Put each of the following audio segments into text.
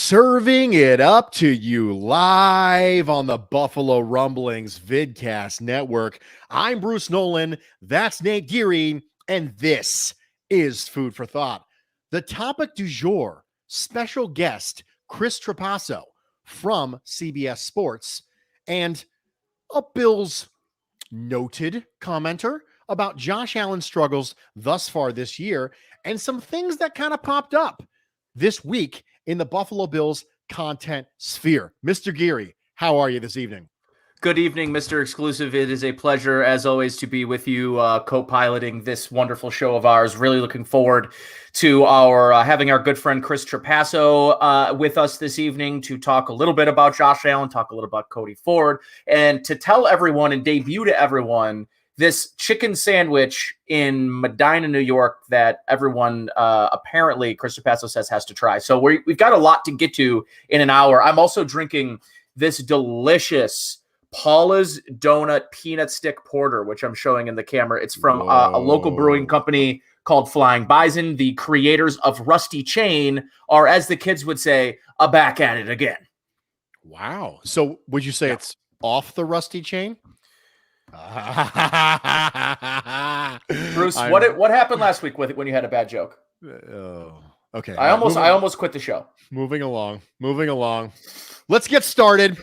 Serving it up to you live on the Buffalo Rumblings Vidcast Network. I'm Bruce Nolan, that's Nate Geary, and this is Food for Thought. The topic du jour, special guest Chris Trapasso from CBS Sports, and a Bills noted commenter about Josh Allen's struggles thus far this year, and some things that kind of popped up this week in the Buffalo Bills content sphere. Mr. Geary, how are you this evening? Good evening, Mr. Exclusive. It is a pleasure, as always, to be with you, co-piloting this wonderful show of ours. Really looking forward to our having our good friend Chris Trapasso with us this evening to talk a little bit about Josh Allen, talk a little about Cody Ford, and to tell everyone and debut to everyone this chicken sandwich in Medina, New York, that everyone apparently, Chris Trapasso says, has to try. So we've got a lot to get to in an hour. I'm also drinking this delicious Paula's Donut Peanut Stick Porter, which I'm showing in the camera. It's from a local brewing company called Flying Bison. The creators of Rusty Chain are, as the kids would say, back at it again. Wow. So would you say it's off the Rusty Chain? Bruce, what happened last week with it when you had a bad joke? Okay. I almost quit the show. Moving along. Let's get started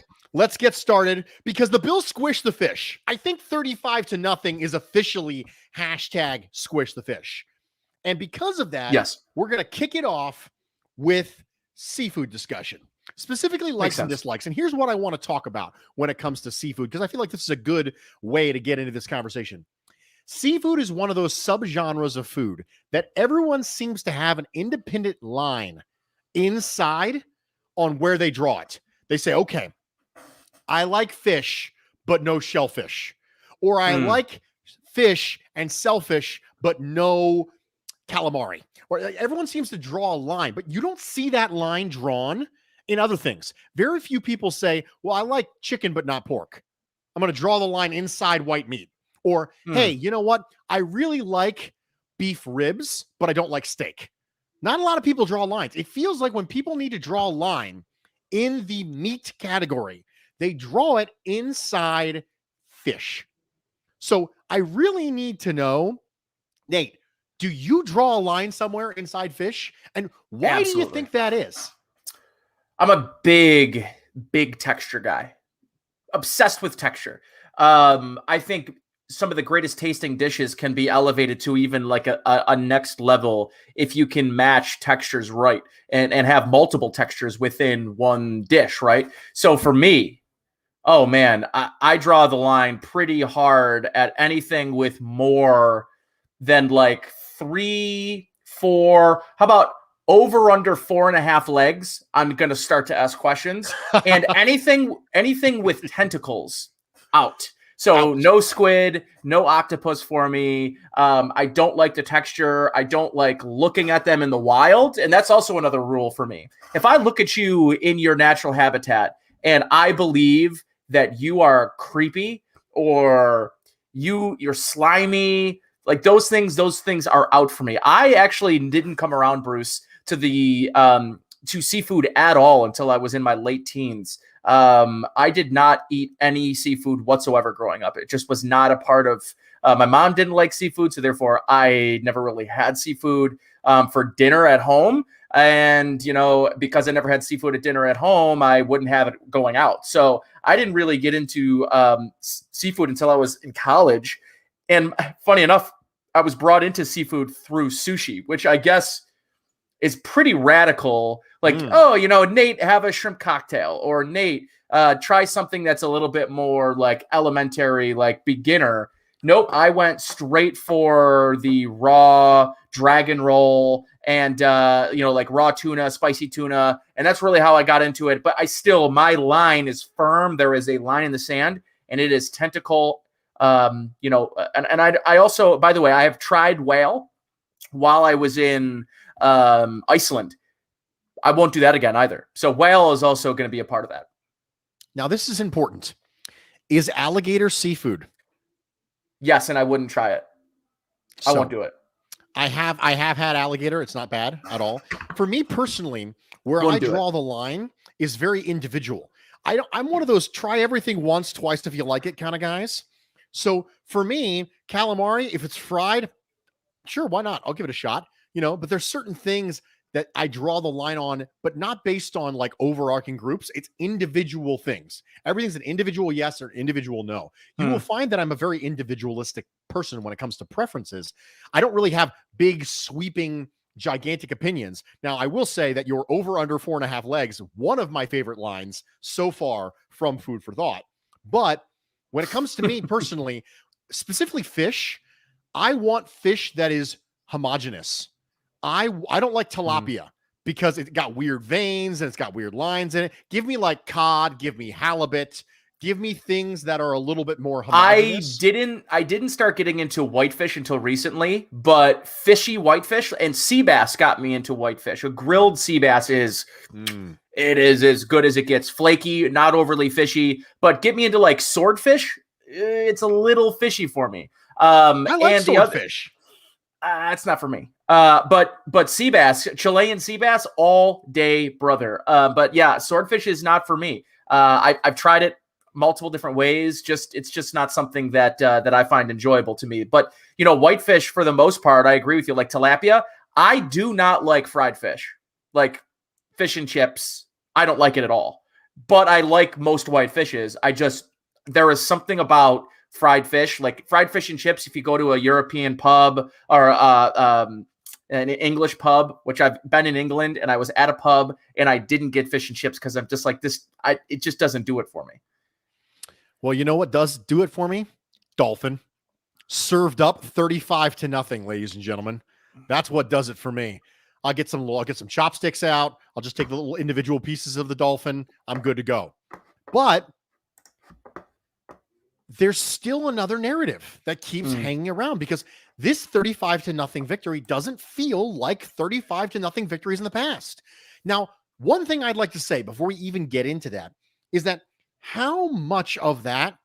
because the Bills squish the fish. I think 35-0 is officially hashtag squish the fish. And because of that, yes, we're going to kick it off with seafood discussion. Specifically likes and dislikes. And here's what I want to talk about when it comes to seafood, because I feel like this is a good way to get into this conversation. Seafood is one of those subgenres of food that everyone seems to have an independent line inside on where they draw it. They say, okay, I like fish, but no shellfish. Or I like fish and shellfish, but no calamari. Or everyone seems to draw a line, but you don't see that line drawn in other things. Very few people say, well, I like chicken, but not pork. I'm going to draw the line inside white meat. Or, hey, you know what? I really like beef ribs, but I don't like steak. Not a lot of people draw lines. It feels like when people need to draw a line in the meat category, they draw it inside fish. So I really need to know, Nate, do you draw a line somewhere inside fish? And why do you think that is? I'm a big texture guy, obsessed with texture. I think some of the greatest tasting dishes can be elevated to even like a next level if you can match textures right and have multiple textures within one dish, right? So for me, oh man, I draw the line pretty hard at anything with more than like 3, 4, how about over under 4.5 legs? I'm going to start to ask questions. And anything with tentacles, out. So no squid, no octopus for me. I don't like the texture. I don't like looking at them in the wild. And that's also another rule for me. If I look at you in your natural habitat and I believe that you are creepy or you're slimy, like those things are out for me. I actually didn't come around, Bruce, to the to seafood at all until I was in my late teens. I did not eat any seafood whatsoever growing up. It just was not a part of my mom didn't like seafood, so therefore I never really had seafood for dinner at home. And, you know, because I never had seafood at dinner at home, I wouldn't have it going out. So I didn't really get into seafood until I was in college. And funny enough, I was brought into seafood through sushi, which I guess is pretty radical. Like, oh, you know, Nate, have a shrimp cocktail, or Nate, try something that's a little bit more like elementary, like beginner. Nope, I went straight for the raw dragon roll and, you know, like raw tuna, spicy tuna. And that's really how I got into it. But my line is firm. There is a line in the sand, and it is tentacle. You know, and I also, by the way, I have tried whale while I was in Iceland. I won't do that again either. So whale is also going to be a part of that. Now, this is important. Is alligator seafood? Yes, and I wouldn't try it. I won't do it. I have had alligator. It's not bad at all. For me personally, where I draw the line is very individual. I'm one of those try everything once, twice if you like it kind of guys. So for me, calamari, if it's fried, sure, why not? I'll give it a shot, but there's certain things that I draw the line on, but not based on like overarching groups. It's individual things. Everything's an individual yes or individual no. You will find that I'm a very individualistic person when it comes to preferences. I don't really have big, sweeping, gigantic opinions. Now, I will say that your over under 4.5 legs, one of my favorite lines so far from Food for Thought. But when it comes to me personally, specifically fish, I want fish that is homogeneous. I don't like tilapia because it got weird veins and it's got weird lines in it. Give me like cod, give me halibut, give me things that are a little bit more homogeneous. I didn't start getting into whitefish until recently, but fishy whitefish and sea bass got me into whitefish. A grilled sea bass is it is as good as it gets. Flaky, not overly fishy, but get me into like swordfish. It's a little fishy for me. I like swordfish. That's not for me. But sea bass, Chilean sea bass, all day, brother. But yeah, swordfish is not for me. I've tried it multiple different ways. It's just not something that I find enjoyable to me. But whitefish for the most part, I agree with you. Like tilapia, I do not like fried fish, like fish and chips. I don't like it at all. But I like most white fishes. There is something about fried fish, like fried fish and chips. If you go to a European pub or an English pub, which I've been in England, and I was at a pub and I didn't get fish and chips because I'm just like this. It just doesn't do it for me. Well, you know what does do it for me? Dolphin served up 35-0, ladies and gentlemen. That's what does it for me. I'll get some chopsticks out. I'll just take the little individual pieces of the dolphin. I'm good to go. But there's still another narrative that keeps hanging around because this 35-0 victory doesn't feel like 35-0 victories in the past. Now, one thing I'd like to say before we even get into that is that how much of that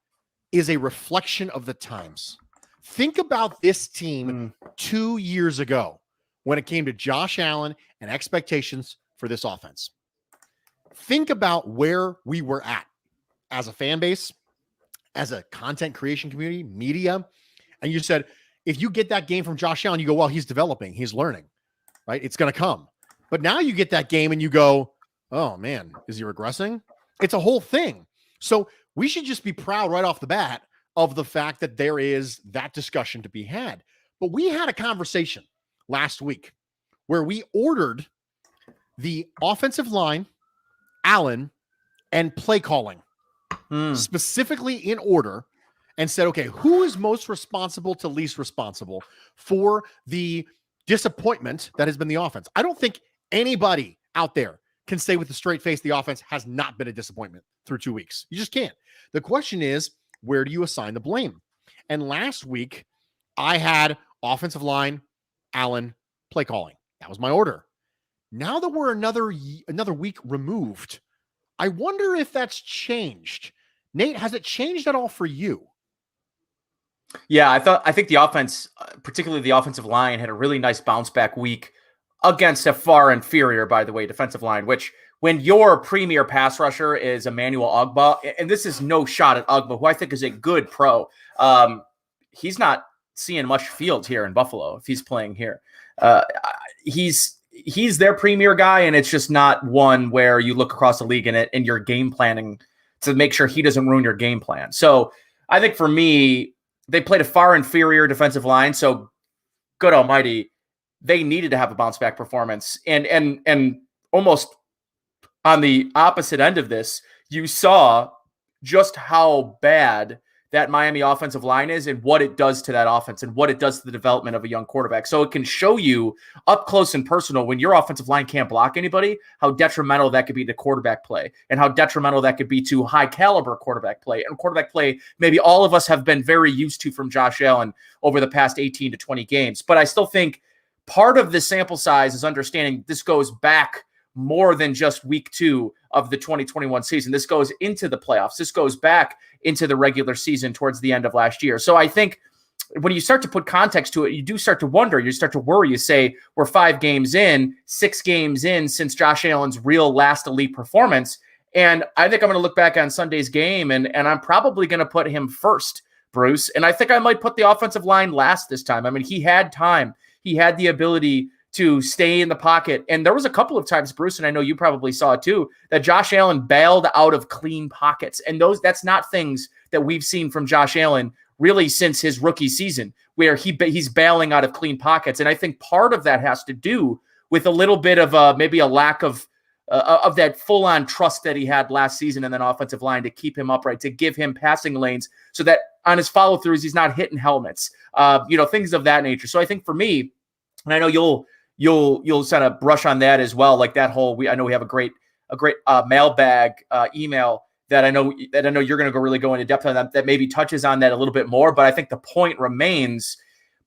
is a reflection of the times? Think about this team 2 years ago when it came to Josh Allen and expectations for this offense. Think about where we were at as a fan base, as a content creation community, media, and you said, if you get that game from Josh Allen, you go, well, he's developing, he's learning, right? It's going to come. But now you get that game and you go, oh man, is he regressing? It's a whole thing. So we should just be proud right off the bat of the fact that there is that discussion to be had. But we had a conversation last week where we ordered the offensive line, Allen, and play calling specifically in order and said, okay, who is most responsible to least responsible for the disappointment that has been the offense? I don't think anybody out there can say with a straight face the offense has not been a disappointment through 2 weeks. You just can't. The question is, where do you assign the blame? And last week, I had offensive line, Allen, play calling. That was my order. Now that we're another week removed, I wonder if that's changed. Nate, has it changed at all for you? Yeah, I think the offense, particularly the offensive line, had a really nice bounce back week against a far inferior, by the way, defensive line, which when your premier pass rusher is Emmanuel Ogbah, and this is no shot at Ogbah, who I think is a good pro, he's not seeing much field here in Buffalo if he's playing here. He's their premier guy, and it's just not one where you look across the league and you're game planning to make sure he doesn't ruin your game plan. So I think for me, they played a far inferior defensive line. So good almighty, they needed to have a bounce back performance. And almost on the opposite end of this, you saw just how bad that Miami offensive line is and what it does to that offense and what it does to the development of a young quarterback. So it can show you up close and personal when your offensive line can't block anybody, how detrimental that could be to quarterback play and how detrimental that could be to high caliber quarterback play and quarterback play maybe all of us have been very used to from Josh Allen over the past 18 to 20 games. But I still think part of the sample size is understanding this goes back more than just week 2 of the 2021 season. This goes into the playoffs. This goes back into the regular season towards the end of last year. So I think when you start to put context to it, you do start to wonder, you start to worry. You say, we're 5 games in, 6 games in since Josh Allen's real last elite performance. And I think I'm going to look back on Sunday's game, and I'm probably going to put him first, Bruce. And I think I might put the offensive line last this time. I mean, he had time. He had the ability to stay in the pocket. And there was a couple of times, Bruce, and I know you probably saw it too, that Josh Allen bailed out of clean pockets. And that's not things that we've seen from Josh Allen really since his rookie season, where he's bailing out of clean pockets. And I think part of that has to do with a little bit of maybe a lack of that full-on trust that he had last season in that offensive line to keep him upright, to give him passing lanes so that on his follow-throughs, he's not hitting helmets, things of that nature. So I think for me, and I know you'll sort of brush on that as well, like that whole, I know we have a great mailbag email that I know you're going to really go into depth on that maybe touches on that a little bit more. But I think the point remains,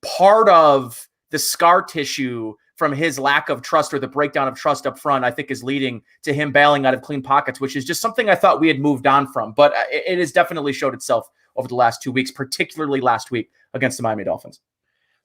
part of the scar tissue from his lack of trust or the breakdown of trust up front, I think is leading to him bailing out of clean pockets, which is just something I thought we had moved on from. But it has definitely showed itself over the last 2 weeks, particularly last week against the Miami Dolphins.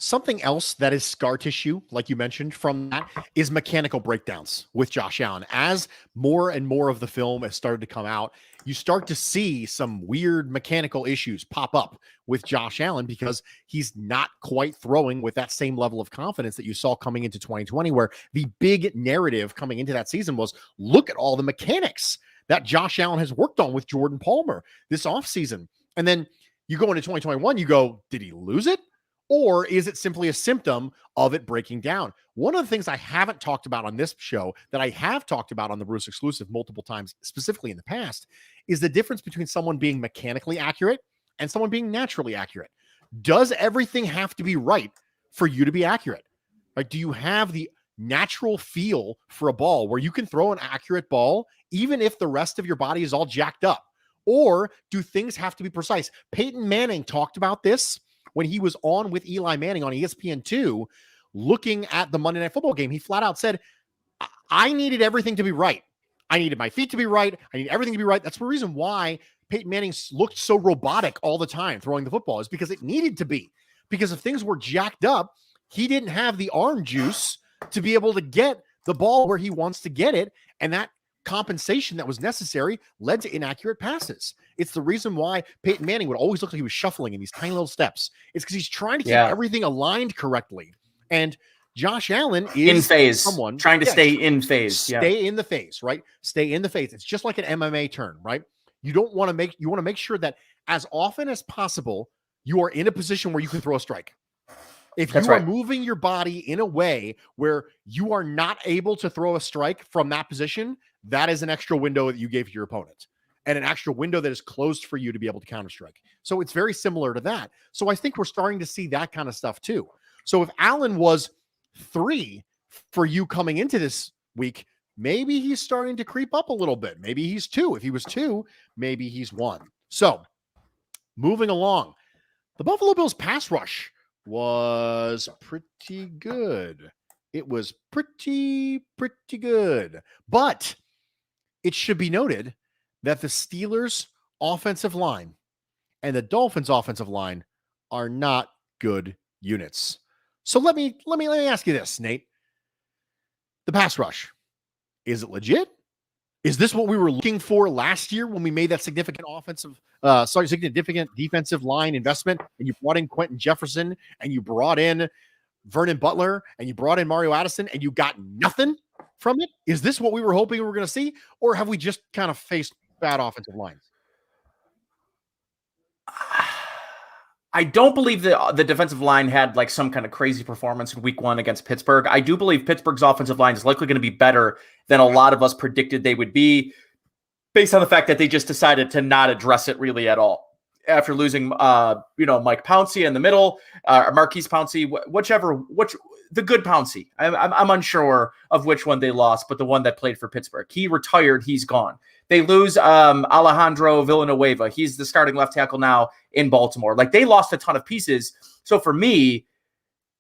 Something else that is scar tissue, like you mentioned, from that is mechanical breakdowns with Josh Allen. As more and more of the film has started to come out, you start to see some weird mechanical issues pop up with Josh Allen because he's not quite throwing with that same level of confidence that you saw coming into 2020, where the big narrative coming into that season was, look at all the mechanics that Josh Allen has worked on with Jordan Palmer this offseason. And then you go into 2021, you go, did he lose it? Or is it simply a symptom of it breaking down? One of the things I haven't talked about on this show that I have talked about on the Bruce Exclusive multiple times, specifically in the past, is the difference between someone being mechanically accurate and someone being naturally accurate. Does everything have to be right for you to be accurate? Like, do you have the natural feel for a ball where you can throw an accurate ball even if the rest of your body is all jacked up? Or do things have to be precise? Peyton Manning talked about this when he was on with Eli Manning on ESPN2, looking at the Monday Night Football game. He flat out said, I needed everything to be right. I needed my feet to be right. I need everything to be right. That's the reason why Peyton Manning looked so robotic all the time throwing the football, is because it needed to be. Because if things were jacked up, he didn't have the arm juice to be able to get the ball where he wants to get it. And that compensation that was necessary led to inaccurate passes. It's the reason why Peyton Manning would always look like he was shuffling in these tiny little steps. It's because he's trying to keep everything aligned correctly. And Josh Allen is in phase, someone trying to stay in phase. Stay in the phase, right? Stay in the phase. It's just like an MMA turn, right? You want to make sure that as often as possible, you are in a position where you can throw a strike. If you are moving your body in a way where you are not able to throw a strike from that position, that is an extra window that you gave to your opponent, and an extra window that is closed for you to be able to counter strike. So it's very similar to that. So I think we're starting to see that kind of stuff too. So if Allen was 3 for you coming into this week, maybe he's starting to creep up a little bit. Maybe he's 2. If he was 2, maybe he's 1. So moving along, the Buffalo Bills pass rush was pretty good. It was pretty good. But it should be noted that the Steelers' offensive line and the Dolphins' offensive line are not good units. So let me ask you this, Nate. The pass rush, is it legit? Is this what we were looking for last year when we made that significant significant defensive line investment, and you brought in Quentin Jefferson and you brought in Vernon Butler and you brought in Mario Addison and you got nothing from it? Is this what we were hoping we were going to see, or have we just kind of faced bad offensive lines? I don't believe that the defensive line had like some kind of crazy performance in week 1 against Pittsburgh. I do believe Pittsburgh's offensive line is likely going to be better than a lot of us predicted they would be, based on the fact that they just decided to not address it really at all after losing, Mike Pouncey in the middle, Marquise Pouncey, the good Pouncey. I'm unsure of which one they lost, but the one that played for Pittsburgh. He retired. He's gone. They lose Alejandro Villanueva. He's the starting left tackle now in Baltimore. Like, they lost a ton of pieces. So for me,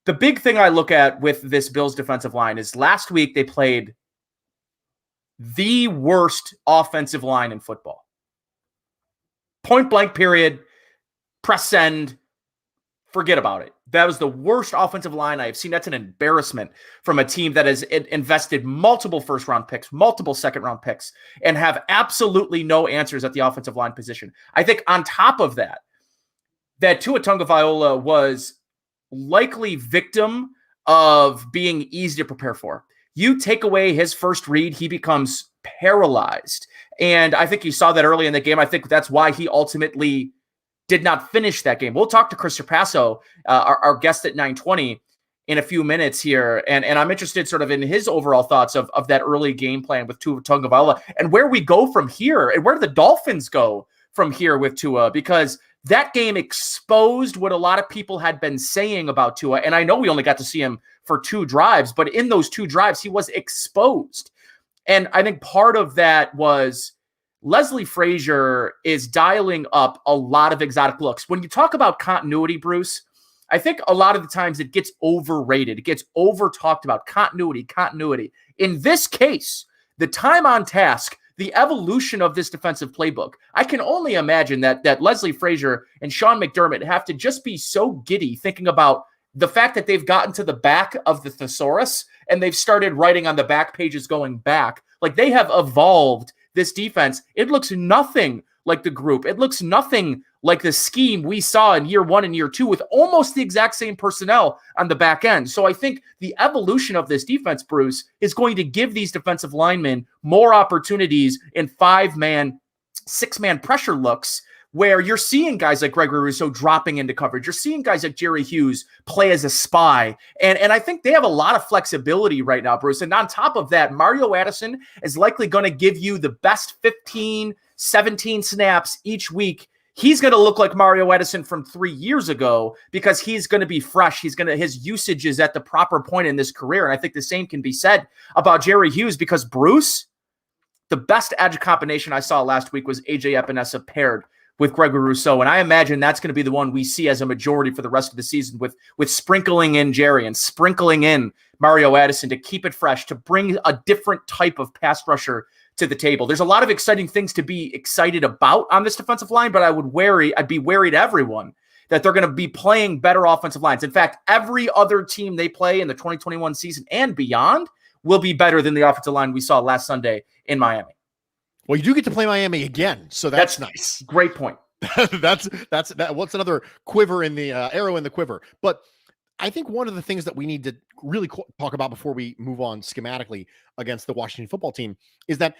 the big thing I look at with this Bills defensive line is last week they played the worst offensive line in football. Point blank period, press send, Forget about it. That was the worst offensive line I have seen. That's an embarrassment from a team that has invested multiple first-round picks, multiple second-round picks, and have absolutely no answers at the offensive line position. I think on top of that, that Tua Tagovailoa was likely victim of being easy to prepare for. You take away his first read, he becomes paralyzed. And I think you saw that early in the game. I think that's why he ultimately did not finish that game. We'll talk to Chris Trapasso, our guest at 9:20 in a few minutes here. And I'm interested sort of in his overall thoughts of that early game plan with Tua Tagovailoa and where we go from here and where the Dolphins go from here with Tua, because that game exposed what a lot of people had been saying about Tua. And I know we only got to see him for 2 drives, but in those 2 drives, he was exposed. And I think part of that was Leslie Frazier is dialing up a lot of exotic looks. When you talk about continuity, Bruce, I think a lot of the times it gets overrated. It gets over talked about. Continuity. In this case, the time on task, the evolution of this defensive playbook, I can only imagine that Leslie Frazier and Sean McDermott have to just be so giddy thinking about the fact that they've gotten to the back of the thesaurus and they've started writing on the back pages going back. Like they have evolved this defense. It looks nothing like the group. It looks nothing like the scheme we saw in year 1 and year 2 with almost the exact same personnel on the back end. So I think the evolution of this defense, Bruce, is going to give these defensive linemen more opportunities in 5-man, 6-man pressure looks where you're seeing guys like Gregory Rousseau dropping into coverage. You're seeing guys like Jerry Hughes play as a spy. And I think they have a lot of flexibility right now, Bruce. And on top of that, Mario Addison is likely going to give you the best 15, 17 snaps each week. He's going to look like Mario Addison from 3 years ago because he's going to be fresh. His usage is at the proper point in this career. And I think the same can be said about Jerry Hughes because Bruce, the best edge combination I saw last week was AJ Epinesa paired with Gregory Rousseau. And I imagine that's going to be the one we see as a majority for the rest of the season with sprinkling in Jerry and sprinkling in Mario Addison to keep it fresh, to bring a different type of pass rusher to the table. There's a lot of exciting things to be excited about on this defensive line, but I'd be worried everyone that they're going to be playing better offensive lines. In fact, every other team they play in the 2021 season and beyond will be better than the offensive line we saw last Sunday in Miami. Well, you do get to play Miami again, so that's nice. Great point. that's what's another quiver in the arrow in the quiver. But I think one of the things that we need to really talk about before we move on schematically against the Washington football team is that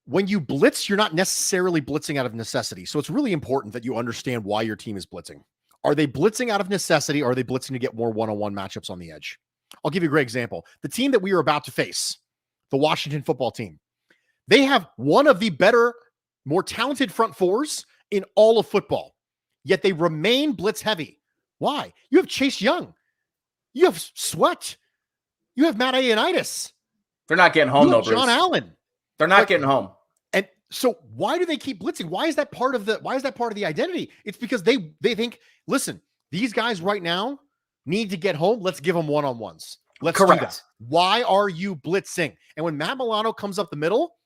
when you blitz, you're not necessarily blitzing out of necessity. So it's really important that you understand why your team is blitzing. Are they blitzing out of necessity, or are they blitzing to get more one-on-one matchups on the edge? I'll give you a great example. The team that we are about to face, the Washington football team, they have one of the better, more talented front fours in all of football, yet they remain blitz heavy. Why? You have Chase Young. You have Sweat. You have Matt Ioannidis. They're not getting home, though, Bruce. John Allen. They're not getting home. And so why do they keep blitzing? Why is that part of the identity? It's because they think, listen, these guys right now need to get home. Let's give them one-on-ones. Let's do that. Why are you blitzing? And when Matt Milano comes up the middle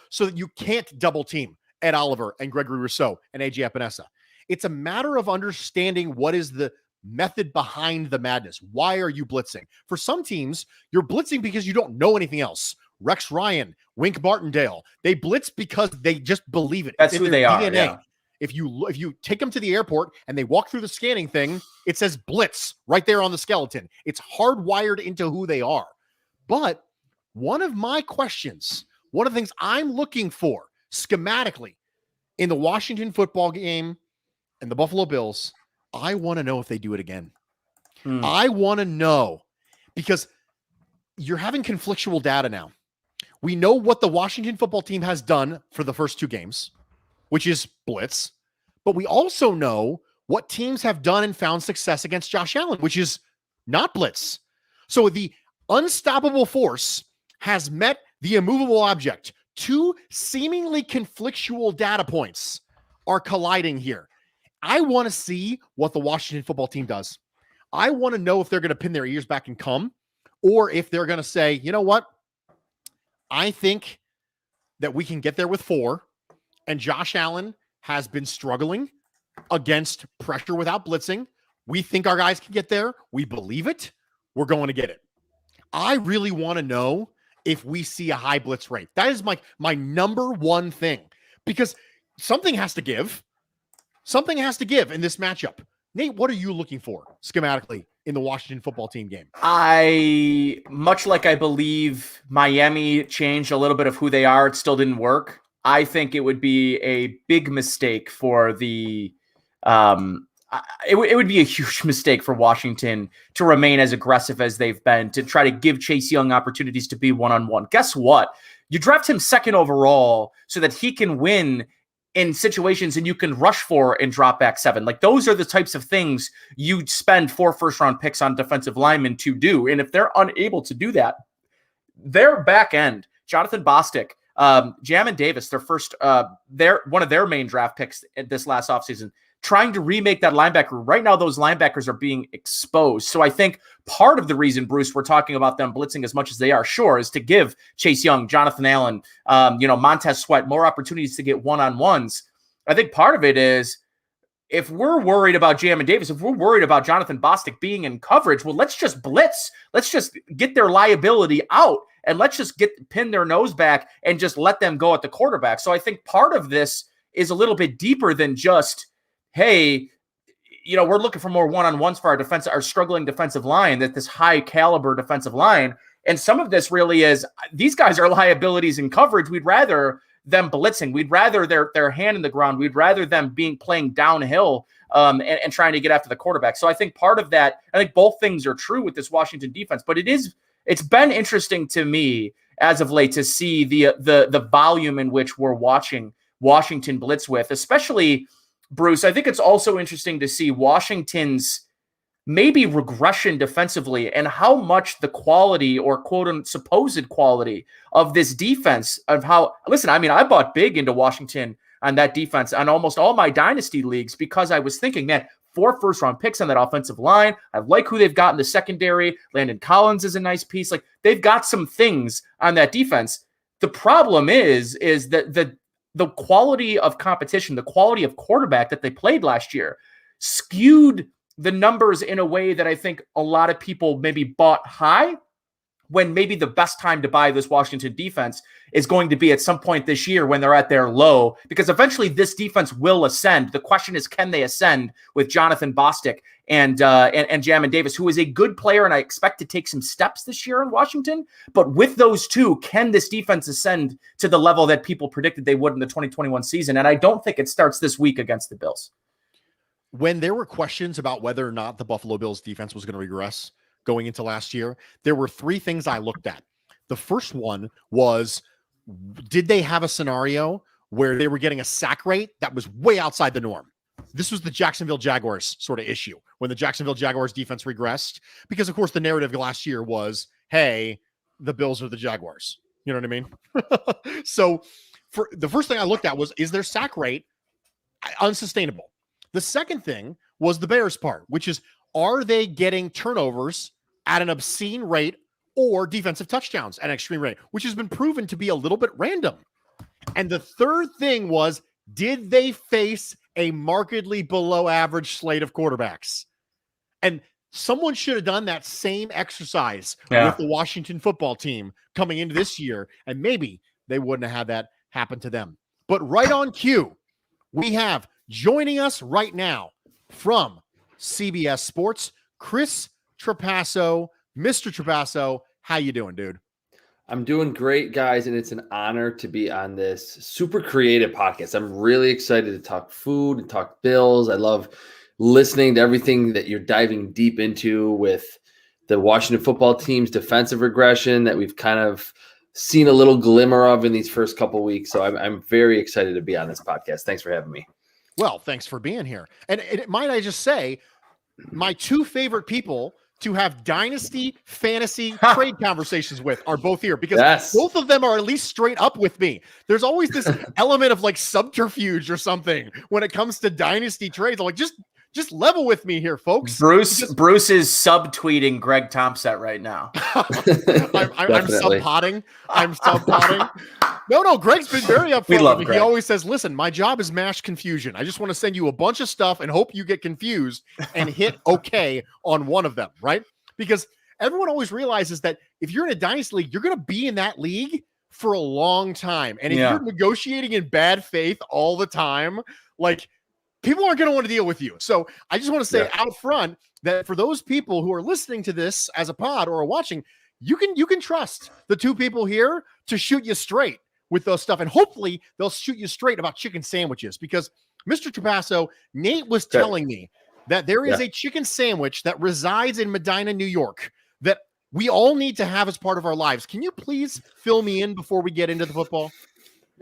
so that you can't double team Ed Oliver and Gregory Rousseau and AJ Epinesa. It's a matter of understanding what is the method behind the madness. Why are you blitzing? For some teams, you're blitzing because you don't know anything else. Rex Ryan, Wink Martindale, they blitz because they just believe it. That's who they are. DNA. Yeah. If you take them to the airport and they walk through the scanning thing, it says blitz right there on the skeleton. It's hardwired into who they are. But one of my questions, one of the things I'm looking for schematically in the Washington football game and the Buffalo Bills, I want to know if they do it again. I want to know because you're having conflictual data now. We know what the Washington football team has done for the first 2 games, which is blitz, but we also know what teams have done and found success against Josh Allen, which is not blitz. So the unstoppable force has met the immovable object. 2 seemingly conflictual data points are colliding here. I want to see what the Washington football team does. I want to know if they're going to pin their ears back and come, or if they're going to say, you know what? I think that we can get there with 4, and Josh Allen has been struggling against pressure without blitzing. We think our guys can get there. We believe it. We're going to get it. I really want to know if we see a high blitz rate. That is my number one thing, because something has to give. Something has to give in this matchup. Nate, what are you looking for schematically in the Washington football team game? Much like I believe Miami changed a little bit of who they are, it still didn't work. I think it would be a big mistake for the it would be a huge mistake for Washington to remain as aggressive as they've been, to try to give Chase Young opportunities to be one-on-one. Guess what? You draft him second overall so that he can win in situations and you can rush for and drop back 7. Like, those are the types of things you spend 4 first-round picks on defensive linemen to do. And if they're unable to do that, their back end, Jonathan Bostic, Jamin Davis, one of their main draft picks this last offseason, trying to remake that linebacker. Right now, those linebackers are being exposed. So I think part of the reason, Bruce, we're talking about them blitzing as much as they are, sure, is to give Chase Young, Jonathan Allen, Montez Sweat more opportunities to get one-on-ones. I think part of it is, if we're worried about Jamin Davis, if we're worried about Jonathan Bostic being in coverage, well, let's just blitz. Let's just get their liability out, and let's just pin their nose back and just let them go at the quarterback. So I think part of this is a little bit deeper than just, hey, we're looking for more one-on-ones for our struggling defensive line, that this high caliber defensive line. And some of this really is, these guys are liabilities in coverage. We'd rather them blitzing. We'd rather their hand in the ground. We'd rather them playing downhill and trying to get after the quarterback. So I think part of that, I think both things are true with this Washington defense, but it's been interesting to me as of late to see the volume in which we're watching Washington blitz with, especially, Bruce. I think it's also interesting to see Washington's maybe regression defensively and how much the quality, or quote supposed quality, of this defense, of how, listen, I mean, I bought big into Washington on that defense on almost all my dynasty leagues, because I was thinking, man, 4 first-round picks on that offensive line. I like who they've got in the secondary. Landon Collins is a nice piece. Like, they've got some things on that defense. The problem is that the quality of competition, the quality of quarterback that they played last year, skewed the numbers in a way that I think a lot of people maybe bought high, when maybe the best time to buy this Washington defense is going to be at some point this year when they're at their low, because eventually this defense will ascend. The question is, can they ascend with Jonathan Bostic and Jamin Davis, who is a good player, and I expect to take some steps this year in Washington. But with those two, can this defense ascend to the level that people predicted they would in the 2021 season? And I don't think it starts this week against the Bills. When there were questions about whether or not the Buffalo Bills defense was going to regress going into last year, there were 3 things I looked at. The first one was, did they have a scenario where they were getting a sack rate that was way outside the norm? This was the Jacksonville Jaguars sort of issue when the Jacksonville Jaguars defense regressed, because of course the narrative last year was, hey, the Bills are the Jaguars. You know what I mean? So for the first thing I looked at was, is their sack rate unsustainable? The second thing was the Bears part, which is, are they getting turnovers at an obscene rate or defensive touchdowns at an extreme rate, which has been proven to be a little bit random? And the third thing was, did they face a markedly below average slate of quarterbacks? And someone should have done that same exercise with the Washington football team coming into this year, and maybe they wouldn't have had that happen to them. But right on cue, we have joining us right now from CBS Sports, Chris Trapasso. Mr. Trapasso, how you doing, dude? I'm doing great, guys, and it's an honor to be on this super creative podcast. I'm really excited to talk food and talk Bills. I love listening to everything that you're diving deep into with the Washington football team's defensive regression that we've kind of seen a little glimmer of in these first couple of weeks. So I'm very excited to be on this podcast. Thanks for having me. Well, thanks for being here. And might I just say, my 2 favorite people to have dynasty fantasy trade conversations with are both here, because both of them are at least straight up with me. There's always this element of like subterfuge or something when it comes to dynasty trades. I'm like, just level with me here, folks. Bruce is subtweeting Greg Thompson right now. I'm sub-potting. No, Greg's been very upfront. We love He Greg. always says, listen, my job is mashed confusion. I just want to send you a bunch of stuff and hope you get confused and hit okay on one of them, right? Because everyone always realizes that if you're in a dynasty league, you're going to be in that league for a long time. And if you're negotiating in bad faith all the time, like, people aren't going to want to deal with you. So I just want to say out front that for those people who are listening to this as a pod or are watching, you can trust the two people here to shoot you straight with those stuff. And hopefully they'll shoot you straight about chicken sandwiches, because Mr. Trapasso, Nate was telling me that there is a chicken sandwich that resides in Medina, New York, that we all need to have as part of our lives. Can you please fill me in before we get into the football?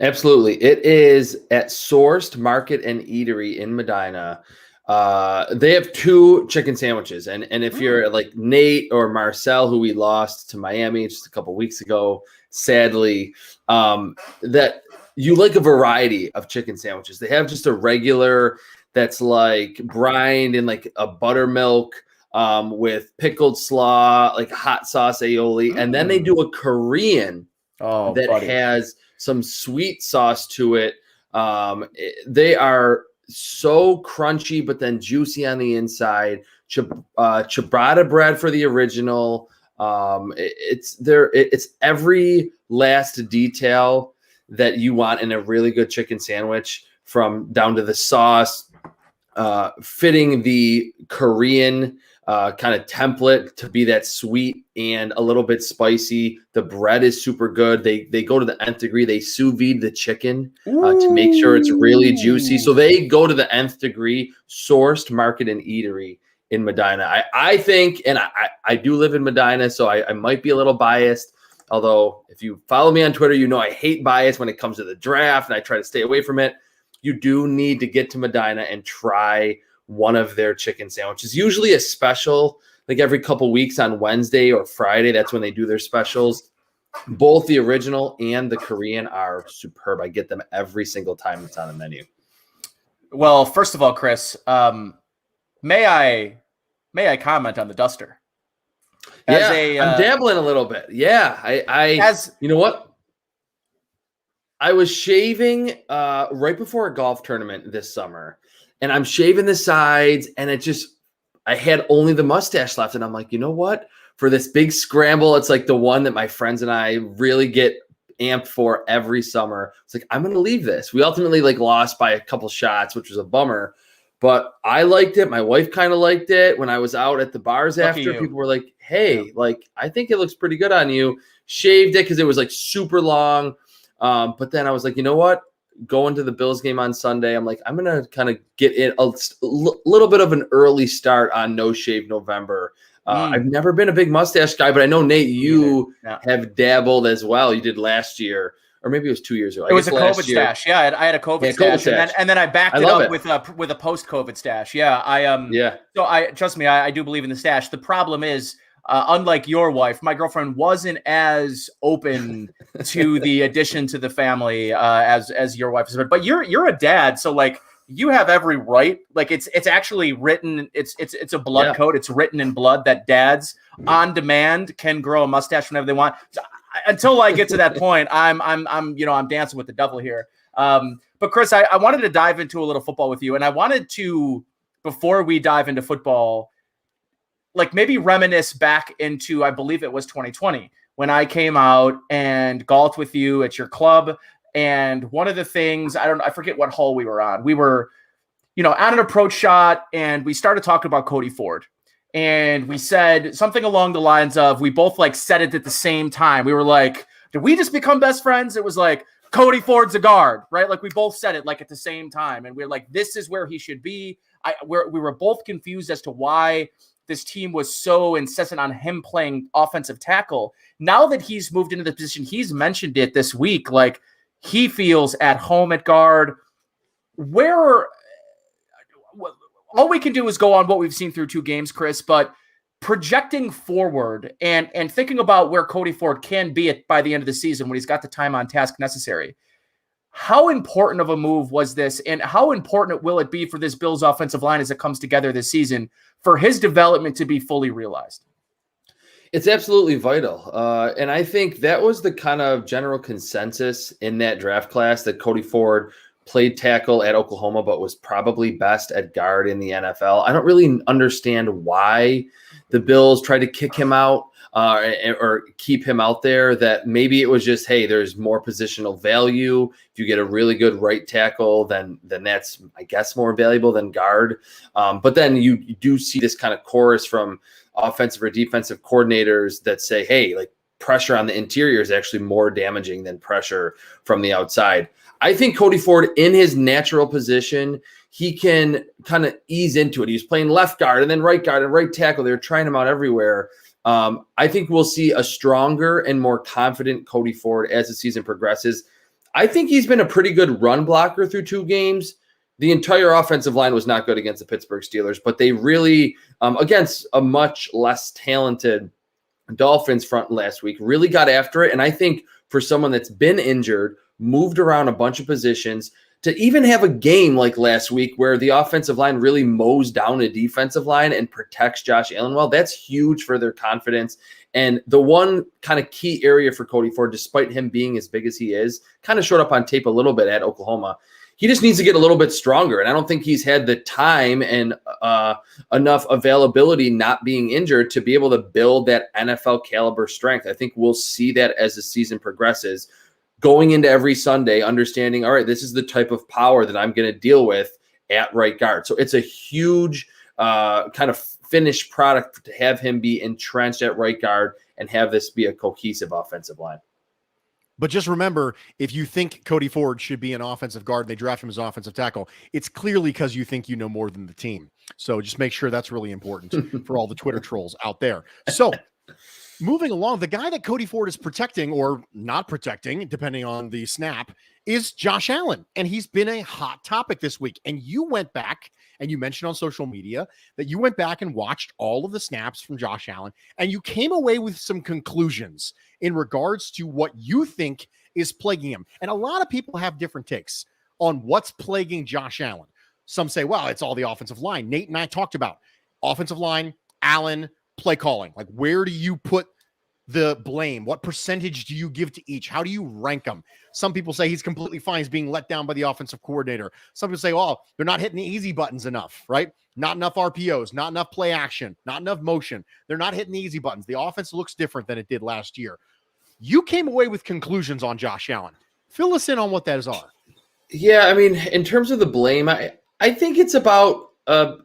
Absolutely. It is at Sourced Market and Eatery in Medina. They have 2 chicken sandwiches. And if you're like Nate or Marcel, who we lost to Miami just a couple weeks ago, sadly, that you like a variety of chicken sandwiches. They have just a regular that's like brined in like a buttermilk with pickled slaw, like hot sauce aioli. And then they do a Korean that has some sweet sauce to it. They are so crunchy, but then juicy on the inside. Ciabatta bread for the original. It's every last detail that you want in a really good chicken sandwich, from down to the sauce, fitting the Korean kind of template to be that sweet and a little bit spicy. The bread is super good. They go to the nth degree. They sous vide the chicken to make sure it's really juicy. So they go to the nth degree. Sourced Market and Eatery in Medina. I think, and I do live in Medina, so I might be a little biased. Although if you follow me on Twitter, you know I hate bias when it comes to the draft, and I try to stay away from it. You do need to get to Medina and try one of their chicken sandwiches, usually a special, like every couple weeks on Wednesday or Friday. That's when they do their specials. Both the original and the Korean are superb. I get them every single time it's on the menu. Well, first of all, Chris, may I comment on the duster? I'm dabbling a little bit. Yeah, you know what? I was shaving right before a golf tournament this summer. And I'm shaving the sides, and I had only the mustache left. And I'm like, you know what? For this big scramble, it's like the one that my friends and I really get amped for every summer. It's like, I'm going to leave this. We ultimately lost by a couple shots, which was a bummer. But I liked it. My wife kind of liked it. When I was out at the bars after, people were like, hey, I think it looks pretty good on you. Shaved it because it was super long. But then I was like, you know what? Going to the Bills game on Sunday, I'm like, I'm going to kind of get in a little bit of an early start on No Shave November. I've never been a big mustache guy, but I know, Nate, you have dabbled as well. You did last year, or maybe it was 2 years ago. It was a COVID stash. Yeah, I had a COVID stash. And then I backed it up with a post-COVID stash. Yeah, So trust me, I do believe in the stash. The problem is, unlike your wife, my girlfriend wasn't as open to the addition to the family as your wife is. But you're a dad, so you have every right. It's actually written. It's a blood code. It's written in blood that dads on demand can grow a mustache whenever they want. So, until I get to that point, I'm dancing with the devil here. But Chris, I wanted to dive into a little football with you, and I wanted to, before we dive into football, maybe reminisce back into, I believe it was 2020, when I came out and golfed with you at your club. And one of the things, I forget what hole we were on. We were, at an approach shot, and we started talking about Cody Ford. And we said something along the lines of, we both said it at the same time. We were like, did we just become best friends? It was like, Cody Ford's a guard, right? We both said it at the same time. And we were like, this is where he should be. We were both confused as to why this team was so insistent on him playing offensive tackle. Now that he's moved into the position, he's mentioned it this week, he feels at home at guard. All we can do is go on what we've seen through 2 games, Chris, but projecting forward and thinking about where Cody Ford can be by the end of the season when he's got the time on task necessary. How important of a move was this, and how important will it be for this Bills offensive line as it comes together this season for his development to be fully realized? It's absolutely vital. And I think that was the kind of general consensus in that draft class, that Cody Ford played tackle at Oklahoma, but was probably best at guard in the NFL. I don't really understand why the Bills tried to kick him out or keep him out there. That maybe it was just, hey, there's more positional value. If you get a really good right tackle, then that's, I guess, more valuable than guard. But then you do see this kind of chorus from offensive or defensive coordinators that say, hey, like, pressure on the interior is actually more damaging than pressure from the outside. I think Cody Ford, in his natural position, he can kind of ease into it. He's playing left guard and then right guard and right tackle. They're trying him out everywhere. I think we'll see a stronger and more confident Cody Ford as the season progresses. I think he's been a pretty good run blocker through 2 games. The entire offensive line was not good against the Pittsburgh Steelers, but they really, against a much less talented Dolphins front last week, really got after it. And I think for someone that's been injured, moved around a bunch of positions, to even have a game like last week where the offensive line really mows down a defensive line and protects Josh Allen well, that's huge for their confidence. And the one kind of key area for Cody Ford, despite him being as big as he is, kind of showed up on tape a little bit at Oklahoma. He just needs to get a little bit stronger. And I don't think he's had the time and enough availability, not being injured, to be able to build that NFL caliber strength. I think we'll see that as the season progresses, going into every Sunday, understanding, all right, this is the type of power that I'm going to deal with at right guard. So it's a huge kind of finished product to have him be entrenched at right guard and have this be a cohesive offensive line. But just remember, if you think Cody Ford should be an offensive guard and they draft him as offensive tackle, it's clearly because you think you know more than the team. So just make sure that's really important for all the Twitter trolls out there. So moving along, the guy that Cody Ford is protecting or not protecting, depending on the snap, is Josh Allen. And he's been a hot topic this week. And you went back and you mentioned on social media that you went back and watched all of the snaps from Josh Allen, and you came away with some conclusions in regards to what you think is plaguing him. And a lot of people have different takes on what's plaguing Josh Allen. Some say, well, it's all the offensive line. Nate and I talked about offensive line, Allen, play calling. Like, where do you put the blame? What percentage do you give to each? How do you rank them? Some people say he's completely fine. He's being let down by the offensive coordinator. Some people say, oh, they're not hitting the easy buttons enough, right? Not enough RPOs, not enough play action, not enough motion. They're not hitting the easy buttons. The offense looks different than it did last year. You came away with conclusions on Josh Allen. Fill us in on what those are. Yeah, I mean, in terms of the blame, I think it's about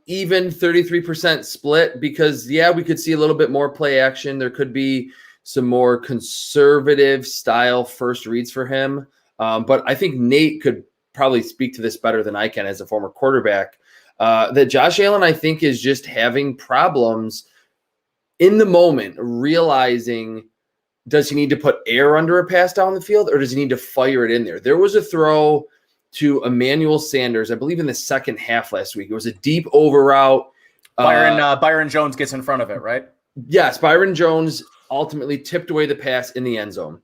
even 33% split, because, yeah, we could see a little bit more play action. There could be some more conservative style first reads for him. But I think Nate could probably speak to this better than I can as a former quarterback, that Josh Allen, I think, is just having problems in the moment, realizing, does he need to put air under a pass down the field, or does he need to fire it in there? There was a throw to Emmanuel Sanders, I believe in the second half last week. It was a deep over route. Byron Jones gets in front of it, right? Yes, Byron Jones ultimately tipped away the pass in the end zone.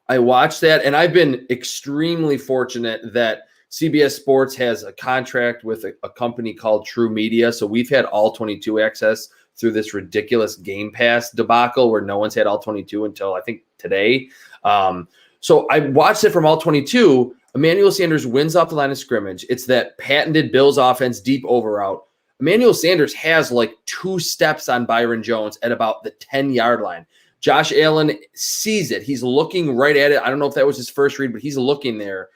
I watched that, and I've been extremely fortunate that CBS Sports has a contract with a company called True Media. So we've had all 22 access through this ridiculous Game Pass debacle where no one's had all 22 until I think today. So I watched it from all 22. Emmanuel Sanders wins off the line of scrimmage. It's that patented Bills offense deep over route. Emmanuel Sanders has like 2 steps on Byron Jones at about the 10-yard line. Josh Allen sees it. He's looking right at it. I don't know if that was his first read, but he's looking there.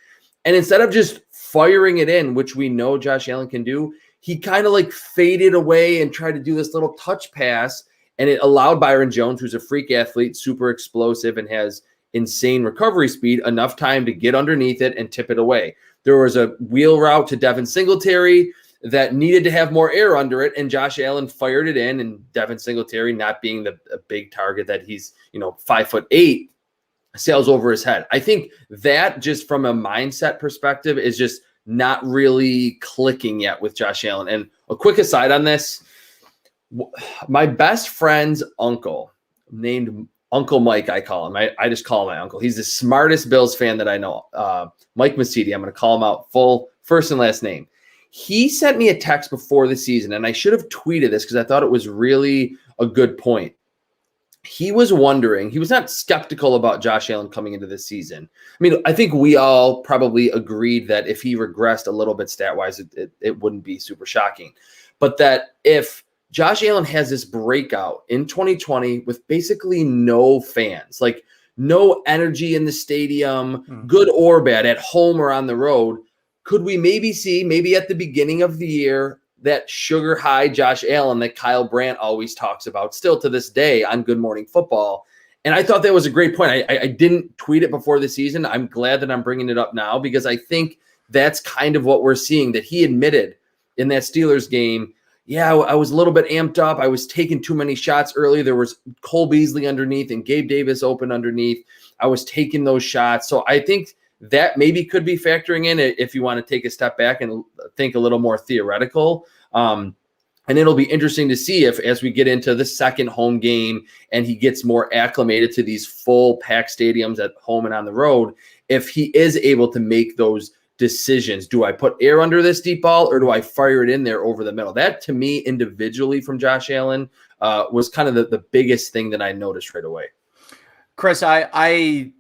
And instead of just firing it in, which we know Josh Allen can do, he kind of like faded away and tried to do this little touch pass. And it allowed Byron Jones, who's a freak athlete, super explosive, and has insane recovery speed, enough time to get underneath it and tip it away. There was a wheel route to Devin Singletary that needed to have more air under it, and Josh Allen fired it in, and Devin Singletary, not being the big target that he's, 5'8", sails over his head. I think that, just from a mindset perspective, is just not really clicking yet with Josh Allen. And a quick aside on this, my best friend's uncle, named Uncle Mike, I call him. I just call him my uncle. He's the smartest Bills fan that I know. Mike Masidi. I'm going to call him out full first and last name. He sent me a text before the season, and I should have tweeted this because I thought it was really a good point. he was wondering, he was not skeptical about Josh Allen coming into this season. I mean, I think we all probably agreed that if he regressed a little bit stat-wise, it wouldn't be super shocking. But that if Josh Allen has this breakout in 2020 with basically no fans, like no energy in the stadium, good or bad, at home or on the road, could we maybe see, maybe at the beginning of the year, that sugar high Josh Allen that Kyle Brandt always talks about still to this day on Good Morning Football? And I thought that was a great point. I didn't tweet it before the season. I'm glad that I'm bringing it up now because I think that's kind of what we're seeing, that he admitted in that Steelers game, yeah, I was a little bit amped up. I was taking too many shots early. There was Cole Beasley underneath and Gabe Davis open underneath. I was taking those shots. So I think that maybe could be factoring in if you want to take a step back and think a little more theoretical. And it'll be interesting to see if, as we get into the second home game and he gets more acclimated to these full pack stadiums at home and on the road, if he is able to make those decisions. Do I put air under this deep ball or do I fire it in there over the middle? That, to me, individually from Josh Allen, was kind of the biggest thing that I noticed right away. Chris, I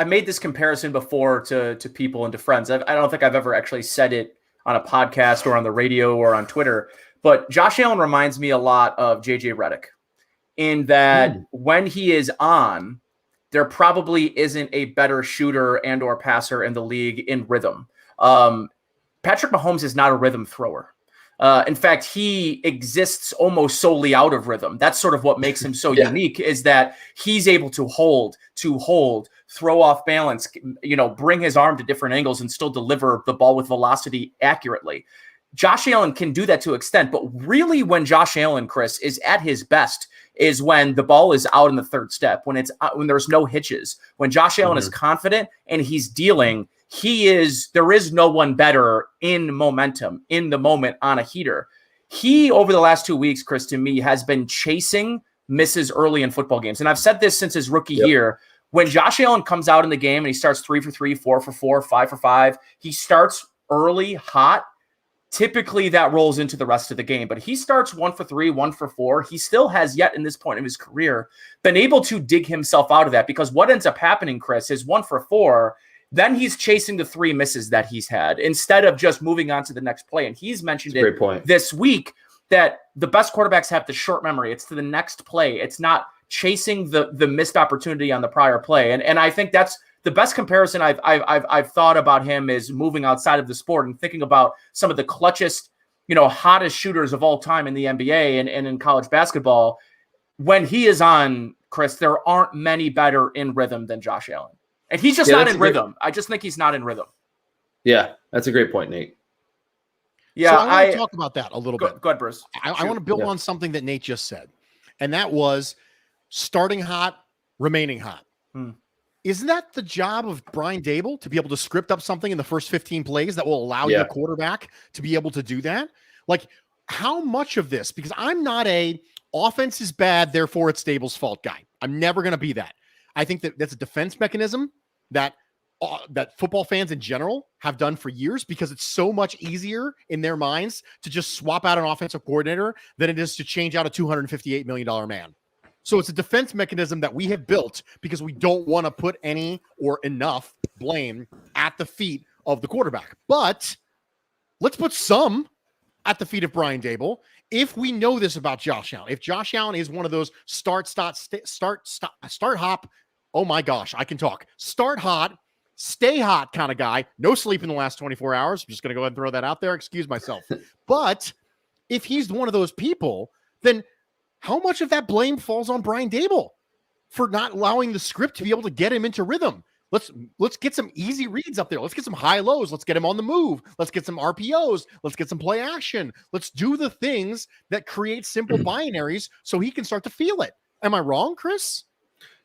made this comparison before to people and to friends. I don't think I've ever actually said it on a podcast or on the radio or on Twitter, but Josh Allen reminds me a lot of JJ Redick in that when he is on, there probably isn't a better shooter and or passer in the league in rhythm. Patrick Mahomes is not a rhythm thrower. In fact, he exists almost solely out of rhythm. That's sort of what makes him so unique, is that he's able to hold, throw off balance, bring his arm to different angles and still deliver the ball with velocity accurately. Josh Allen can do that to an extent, but really when Josh Allen, Chris, is at his best is when the ball is out in the third step, when there's no hitches, when Josh Allen is confident and he's dealing. There is no one better in momentum, in the moment, on a heater. He, over the last 2 weeks, Chris, to me, has been chasing misses early in football games. And I've said this since his rookie year. When Josh Allen comes out in the game and he starts 3 for 3, 4 for 4, 5 for 5, he starts early, hot. Typically that rolls into the rest of the game, but he starts 1 for 3, 1 for 4. He still has yet in this point of his career been able to dig himself out of that, because what ends up happening, Chris, is 1 for 4. Then he's chasing the 3 misses that he's had instead of just moving on to the next play. And he's mentioned it this week that the best quarterbacks have the short memory. It's to the next play. It's not chasing the missed opportunity on the prior play. And I think that's the best comparison I've thought about him, is moving outside of the sport and thinking about some of the clutchest, hottest shooters of all time in the NBA and in college basketball. When he is on, Chris, there aren't many better in rhythm than Josh Allen. And he's just not in rhythm. I just think he's not in rhythm. Yeah, that's a great point, Nate. Yeah, so I want to talk about that a little bit. Go ahead, Bruce. I want to build on something that Nate just said, and that was starting hot, remaining hot. Isn't that the job of Brian Daboll, to be able to script up something in the first 15 plays that will allow your quarterback to be able to do that? Like, how much of this, because I'm not a offense is bad, therefore it's Daboll's fault guy. I'm never going to be that. I think that that's a defense mechanism that football fans in general have done for years, because it's so much easier in their minds to just swap out an offensive coordinator than it is to change out a $258 million man. So it's a defense mechanism that we have built because we don't want to put any or enough blame at the feet of the quarterback. But let's put some at the feet of Brian Daboll. If we know this about Josh Allen, if Josh Allen is one of those start, hop, oh my gosh, I can talk. Start hot, stay hot kind of guy. No sleep in the last 24 hours. I'm just going to go ahead and throw that out there. Excuse myself. But if he's one of those people, then how much of that blame falls on Brian Daboll for not allowing the script to be able to get him into rhythm? Let's get some easy reads up there. Let's get some high lows. Let's get him on the move. Let's get some RPOs. Let's get some play action. Let's do the things that create simple binaries so he can start to feel it. Am I wrong, Chris?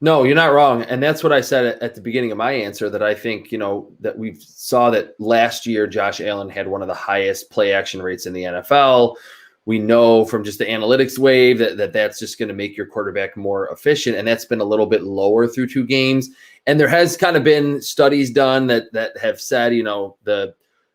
No, you're not wrong. And that's what I said at the beginning of my answer, that I think, that we saw that last year Josh Allen had one of the highest play action rates in the NFL. We know from just the analytics wave that's just going to make your quarterback more efficient. And that's been a little bit lower through 2 games. And there has kind of been studies done that have said, the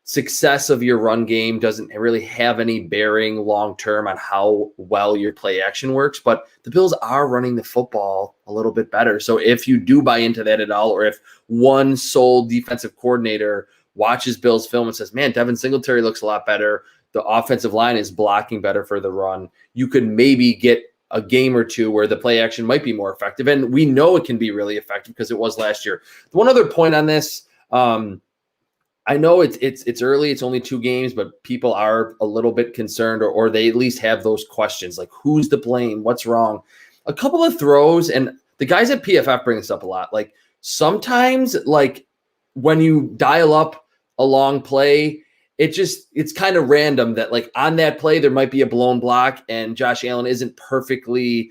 success of your run game doesn't really have any bearing long-term on how well your play action works, but the Bills are running the football a little bit better. So if you do buy into that at all, or if one sole defensive coordinator watches Bills film and says, man, Devin Singletary looks a lot better, the offensive line is blocking better for the run, you could maybe get a game or two where the play action might be more effective. And we know it can be really effective because it was last year. One other point on this, I know it's early, it's only 2 games, but people are a little bit concerned, or they at least have those questions like, who's to blame? What's wrong? A couple of throws, and the guys at PFF bring this up a lot. Like sometimes, like when you dial up a long play, it's kind of random that like on that play, there might be a blown block and Josh Allen isn't perfectly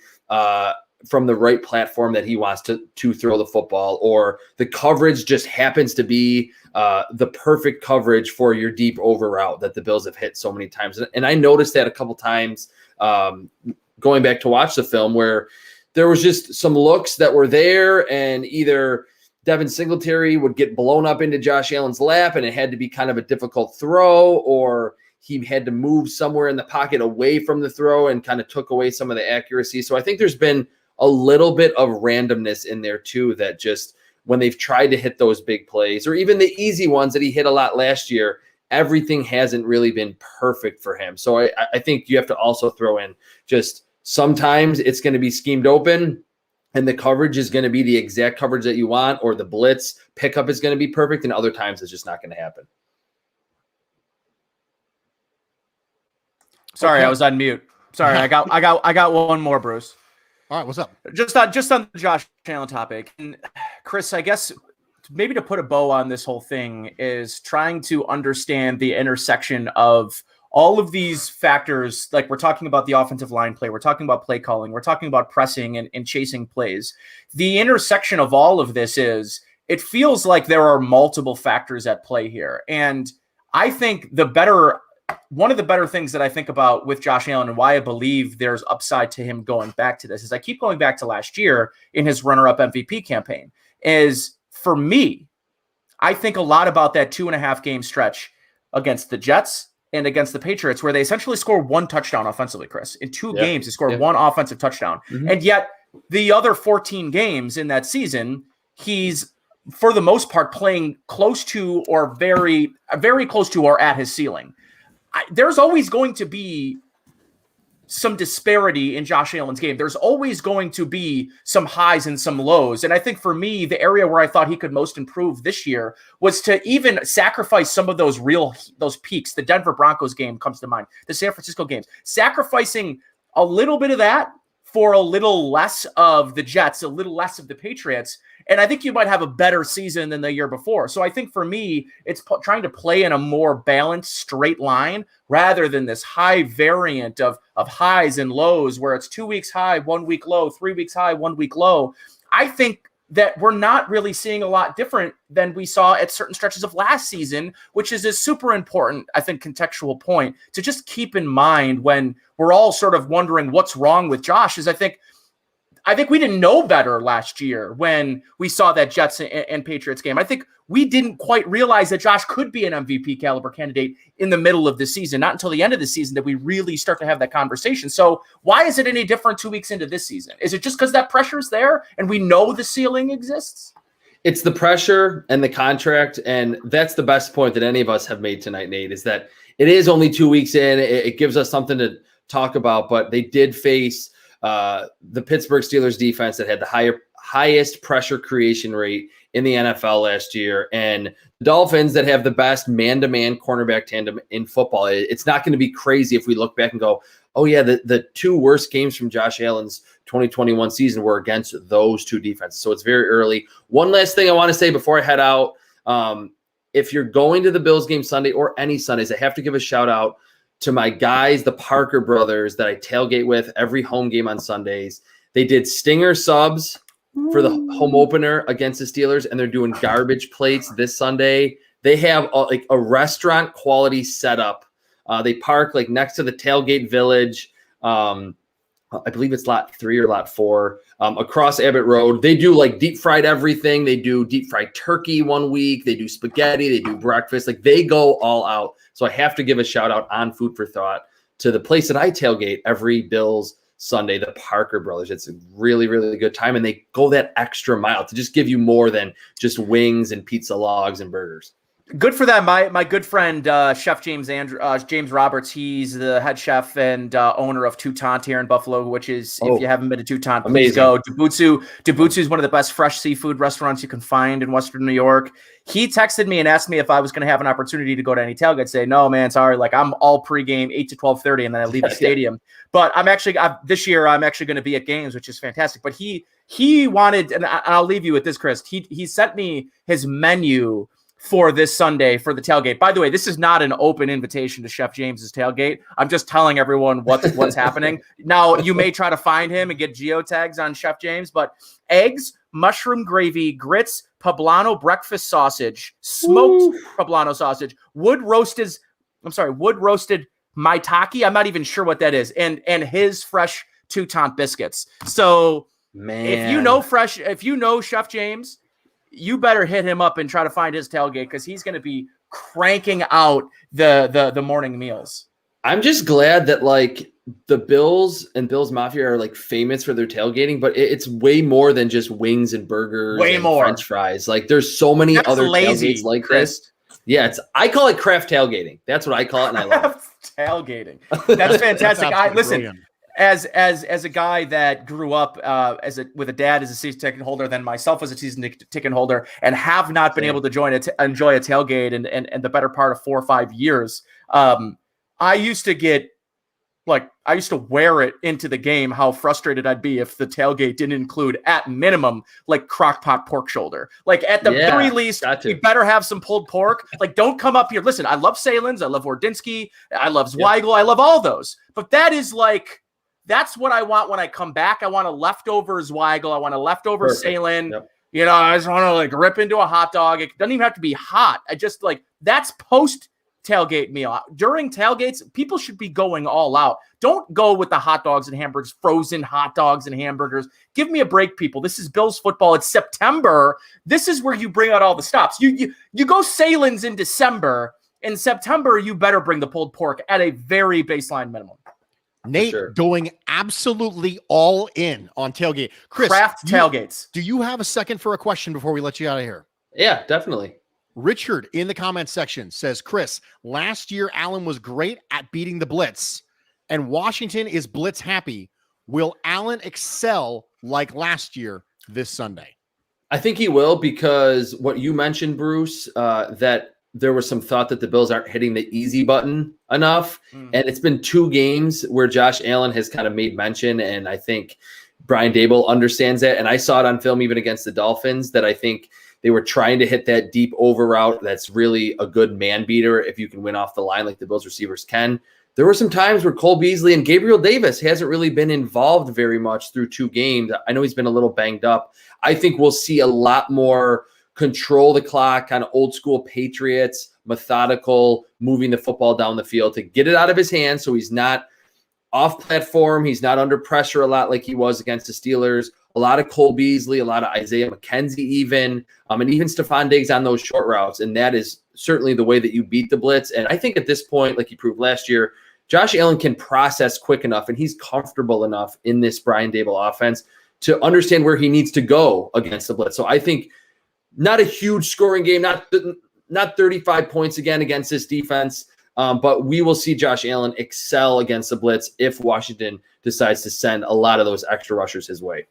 from the right platform that he wants to throw the football, or the coverage just happens to be the perfect coverage for your deep over route that the Bills have hit so many times. And I noticed that a couple times going back to watch the film, where there was just some looks that were there, and either Devin Singletary would get blown up into Josh Allen's lap and it had to be kind of a difficult throw, or he had to move somewhere in the pocket away from the throw and kind of took away some of the accuracy. So I think there's been a little bit of randomness in there too, that just when they've tried to hit those big plays, or even the easy ones that he hit a lot last year, everything hasn't really been perfect for him. So I think you have to also throw in just sometimes it's going to be schemed open and the coverage is going to be the exact coverage that you want, or the blitz pickup is going to be perfect, and other times it's just not going to happen. Sorry, I was on mute. Sorry, I got one more, Bruce. All right, what's up? Just on the Josh Allen topic, and Chris, I guess maybe to put a bow on this whole thing is trying to understand the intersection of all of these factors. Like we're talking about the offensive line play, we're talking about play calling, we're talking about pressing and chasing plays. The intersection of all of this is, it feels like there are multiple factors at play here. And I think one of the better things that I think about with Josh Allen and why I believe there's upside to him going back to this is I keep going back to last year in his runner-up MVP campaign. Is for me, I think a lot about that 2.5 game stretch against the Jets and against the Patriots, where they essentially scored 1 touchdown offensively, Chris. In 2 games, they scored 1 offensive touchdown. Mm-hmm. And yet the other 14 games in that season, he's, for the most part, playing close to or very, very close to or at his ceiling. There's always going to be some disparity in Josh Allen's game. There's always going to be some highs and some lows. And I think for me, the area where I thought he could most improve this year was to even sacrifice some of those peaks. The Denver Broncos game comes to mind, the San Francisco games, sacrificing a little bit of that for a little less of the Jets, a little less of the Patriots. And I think you might have a better season than the year before. So I think for me, it's trying to play in a more balanced straight line rather than this high variant of highs and lows where it's 2 weeks high, 1 week low, 3 weeks high, 1 week low. I think that we're not really seeing a lot different than we saw at certain stretches of last season, which is a super important, I think, contextual point to just keep in mind when we're all sort of wondering what's wrong with Josh. Is I think we didn't know better last year when we saw that Jets and Patriots game. I think we didn't quite realize that Josh could be an MVP caliber candidate in the middle of the season. Not until the end of the season that we really start to have that conversation. So why is it any different 2 weeks into this season? Is it just because that pressure's there and we know the ceiling exists? It's the pressure and the contract. And that's the best point that any of us have made tonight, Nate, is that it is only 2 weeks in. It gives us something to talk about, but they did face the Pittsburgh Steelers defense that had the highest pressure creation rate in the NFL last year, and the Dolphins that have the best man-to-man cornerback tandem in football. It's not going to be crazy if we look back and go, oh yeah, the 2 worst games from Josh Allen's 2021 season were against those 2 defenses. So it's very early. One last thing I want to say before I head out. If you're going to the Bills game Sunday or any Sundays, I have to give a shout out to my guys, the Parker brothers that I tailgate with every home game on Sundays. They did stinger subs for the home opener against the Steelers, and they're doing garbage plates this Sunday. They have a restaurant quality setup. They park like next to the tailgate village. I believe it's lot 3 or lot 4, across Abbott Road. They do like deep fried everything. They do deep fried turkey one week. They do spaghetti. They do breakfast. Like they go all out. So I have to give a shout out on Food for Thought to the place that I tailgate every Bills Sunday, the Parker Brothers. It's a really, really good time. And they go that extra mile to just give you more than just wings and pizza logs and burgers. Good for them. My good friend, Chef James Roberts, he's the head chef and owner of Tout Tante here in Buffalo, which is, if you haven't been to Tout Tante, please go. Debutsu is one of the best fresh seafood restaurants you can find in Western New York. He texted me and asked me if I was going to have an opportunity to go to any tailgate. I'd say, no, man, sorry. Like I'm all pregame 8 to 12:30, and then I leave the stadium. But this year I'm actually going to be at games, which is fantastic. But he wanted, and I'll leave you with this, Chris. He sent me his menu for this Sunday for the tailgate. By the way, this is not an open invitation to Chef James's tailgate. I'm just telling everyone what's happening. Now, you may try to find him and get geotags on Chef James, but eggs, mushroom gravy, grits, poblano breakfast sausage, smoked poblano sausage, wood roasted maitake. I'm not even sure what that is. And his fresh Tout Tante biscuits. So, man, if you know Chef James, you better hit him up and try to find his tailgate, because he's going to be cranking out the morning meals. I'm just glad that like the Bills and Bills Mafia are like famous for their tailgating, but it's way more than just wings and burgers and French fries. Like there's so many other tailgates like Chris. This. Yeah, I call it craft tailgating. That's what I call it, and I love it. Tailgating. That's fantastic. Listen. As a guy that grew up with a dad as a season ticket holder, then myself as a season ticket holder, and have not been able to enjoy a tailgate and the better part of 4 or 5 years, I used to wear it into the game how frustrated I'd be if the tailgate didn't include, at minimum, like crock-pot pork shoulder. Like at the very least, we better have some pulled pork. Like don't come up here. Listen, I love Salen's, I love Ordinsky, I love Zweigel, I love all those. But that is like, that's what I want when I come back. I want a leftover Zweigel. I want a leftover Salen. Yep. You know, I just want to like rip into a hot dog. It doesn't even have to be hot. I just like, that's post tailgate meal. During tailgates, people should be going all out. Don't go with the hot dogs and hamburgers, frozen hot dogs and hamburgers. Give me a break, people. This is Bills football. It's September. This is where you bring out all the stops. You go Salen's in December. In September, you better bring the pulled pork at a very baseline minimum. Nate going absolutely all in on tailgate. Chris, craft tailgates. Do you have a second for a question before we let you out of here? Yeah, definitely. Richard in the comment section says, Chris, last year Allen was great at beating the blitz, and Washington is blitz happy. Will Allen excel like last year this Sunday? I think he will, because what you mentioned, Bruce, that there was some thought that the Bills aren't hitting the easy button enough. And it's been 2 games where Josh Allen has kind of made mention, and I think Brian Daboll understands that. And I saw it on film even against the Dolphins, that I think they were trying to hit that deep over route that's really a good man beater if you can win off the line like the Bills receivers can. There were some times where Cole Beasley and Gabriel Davis hasn't really been involved very much through 2 games. I know he's been a little banged up. I think we'll see a lot more control the clock, kind of old school Patriots, methodical, moving the football down the field to get it out of his hands so he's not off platform. He's not under pressure a lot like he was against the Steelers. A lot of Cole Beasley, a lot of Isaiah McKenzie even, and even Stephon Diggs on those short routes. And that is certainly the way that you beat the blitz. And I think at this point, like he proved last year, Josh Allen can process quick enough, and he's comfortable enough in this Brian Daboll offense to understand where he needs to go against the blitz. So I think not a huge scoring game, not 35 points again against this defense, but we will see Josh Allen excel against the blitz if Washington decides to send a lot of those extra rushers his way.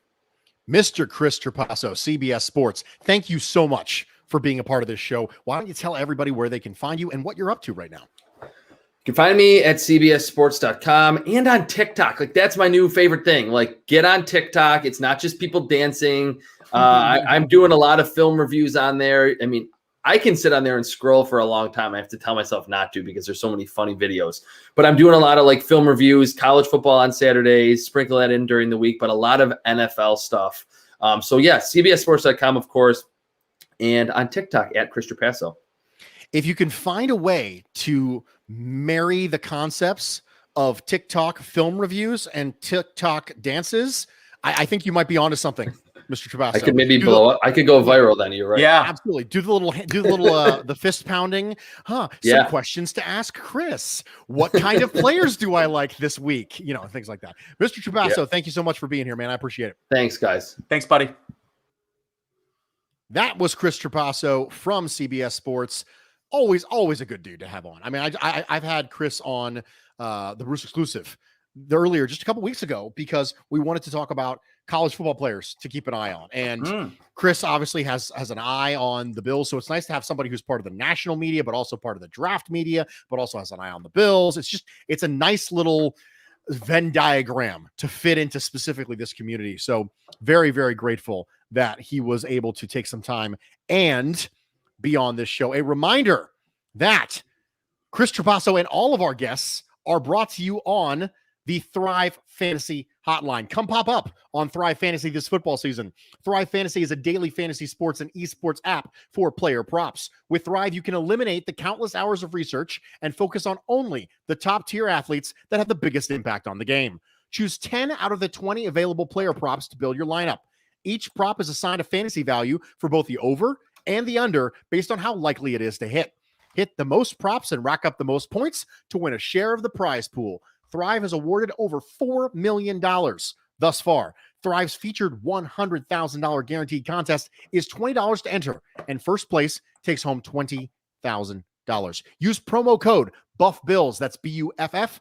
Mr. Chris Trapasso, CBS Sports, thank you so much for being a part of this show. Why don't you tell everybody where they can find you and what you're up to right now? You can find me at cbssports.com and on TikTok. Like, that's my new favorite thing. Like, get on TikTok. It's not just people dancing. I'm doing a lot of film reviews on there. I mean, I can sit on there and scroll for a long time. I have to tell myself not to because there's so many funny videos. But I'm doing a lot of like film reviews, college football on Saturdays, sprinkle that in during the week, but a lot of NFL stuff. So yeah, cbssports.com, of course, and on TikTok at Chris Trapasso. If you can find a way to marry the concepts of TikTok film reviews and TikTok dances, I think you might be onto something, Mr. Trapasso. I could maybe blow up. I could go viral then. You're right. Yeah, absolutely. Do the little, the fist pounding. Some questions to ask Chris. What kind of players do I like this week? You know, things like that. Mr. Trapasso, thank you so much for being here, man. I appreciate it. Thanks, guys. Thanks, buddy. That was Chris Trapasso from CBS Sports. Always a good dude to have on. I mean, I've had Chris on the Bruce Exclusive earlier, just a couple weeks ago, because we wanted to talk about college football players to keep an eye on. And Chris obviously has an eye on the Bills. So it's nice to have somebody who's part of the national media, but also part of the draft media, but also has an eye on the Bills. It's a nice little Venn diagram to fit into specifically this community. So very, very grateful that he was able to take some time and be on this show. A reminder that Chris Trapasso and all of our guests are brought to you on the Thrive Fantasy Hotline. Come pop up on Thrive Fantasy this football season. Thrive Fantasy is a daily fantasy sports and esports app for player props. With Thrive, you can eliminate the countless hours of research and focus on only the top-tier athletes that have the biggest impact on the game. Choose 10 out of the 20 available player props to build your lineup. Each prop is assigned a fantasy value for both the over and the under based on how likely it is to hit. Hit the most props and rack up the most points to win a share of the prize pool. Thrive has awarded over $4 million thus far. Thrive's featured $100,000 guaranteed contest is $20 to enter, and first place takes home $20,000. Use promo code BuffBills, that's BuffBills,